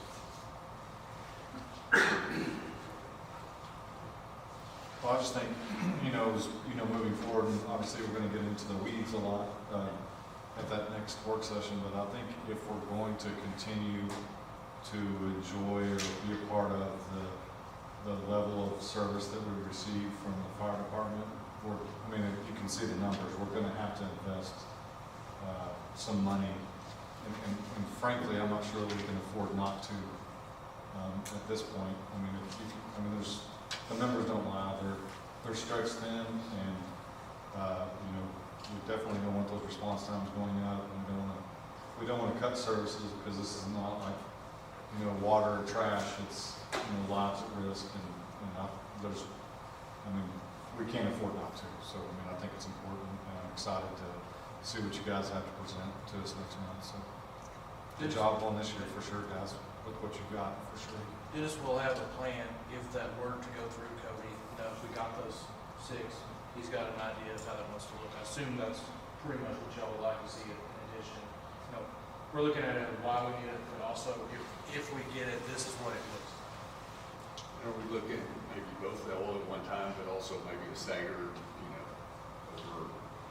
Well, I just think, moving forward, and obviously we're going to get into the weeds a lot at that next work session, but I think if we're going to continue to enjoy or be a part of the level of service that we receive from the fire department, you can see the numbers, we're going to have to invest some money, and frankly, I'm not sure we can afford not to at this point. The numbers don't lie, they're stretched thin, and we definitely don't want those response times going up, and we don't want to cut services, because this is not like water or trash. It's lives at risk, and we can't afford not to. So I think it's important, and I'm excited to see what you guys have to present to us next month. So good job on this year for sure, guys, with what you've got for sure. Dennis will have a plan if that were to go through Cody. If we got those 6, he's got an idea of how that wants to look. I assume that's pretty much what y'all would like to see in addition. We're looking at it, why we need it, but also if we get it, this is what it looks like. Are we looking maybe both all at one time, but also maybe a staggered, over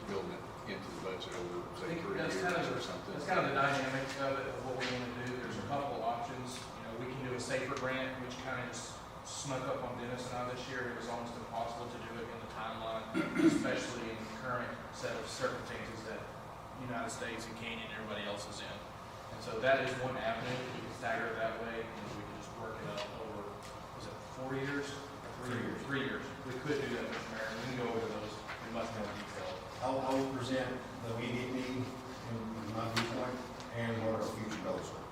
building it into the budget over, say, 3 years or something? That's kind of the dynamic of it, of what we want to do. There's a couple of options. We can do a safer grant, which kind of just snuck up on Dennis and I this year. It was almost impossible to do it in the timeline, especially in the current set of circumstances that the United States and Canyon and everybody else is in. And so that is one avenue. We can stagger it that way, and we can just work it up over, was it 4 years? Or 3 years? 3 years. We could do that, Mr. Mayor. We can go over those in much more detail. I will present the immediate need in my viewpoint and what our future goals are.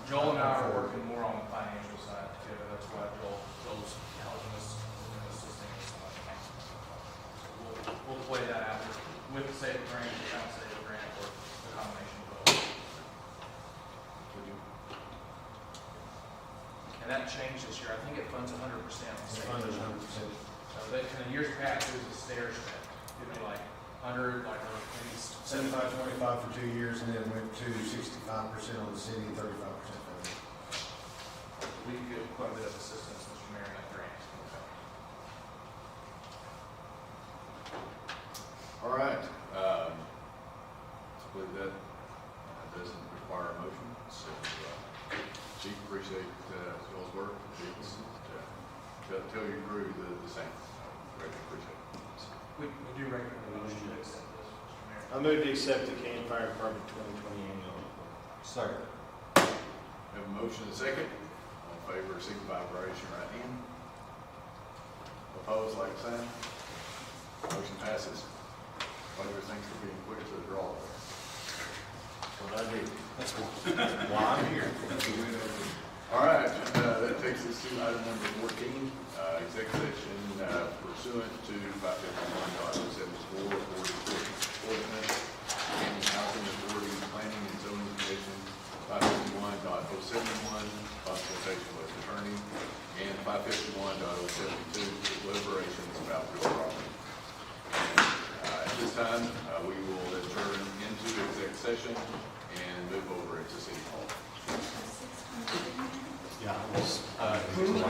Joel and I are working more on the financial side together. That's why Joel's helping us and assisting us. So we'll play that out with the save grant, without save grant, or the combination of both. And that changed this year. I think it funds 100%. It funds 100%. So that in the years past, it was a stair step. It'd be like 100, like maybe 75-25 for 2 years, and then went to 65% on the city and 35% federal. We could get quite a bit of assistance, Mr. Mayor, in that grant. All right. I believe that doesn't require a motion. So, Chief, appreciate y'all's work. Tell your crew the same. Greatly appreciate it. We do recommend a motion to accept this, Mr. Mayor. I move to accept the Canyon Fire Department 2020 annual report. Second. We have a motion and a second. All in favor, signify by raising your right hand. Opposed, like sign. Motion passes. Auditor, thanks for being quick to the draw there. What I do. That's cool. Well, I'm here. All right, that takes us to item number 14, executive session pursuant to 551.074, ordinance, and housing authority, planning and zoning commission, 551.071, consultation with attorney, and 551.072, deliberations about real property. And, at this time, we will adjourn into executive session and move over into city hall. Six, 23. Yeah.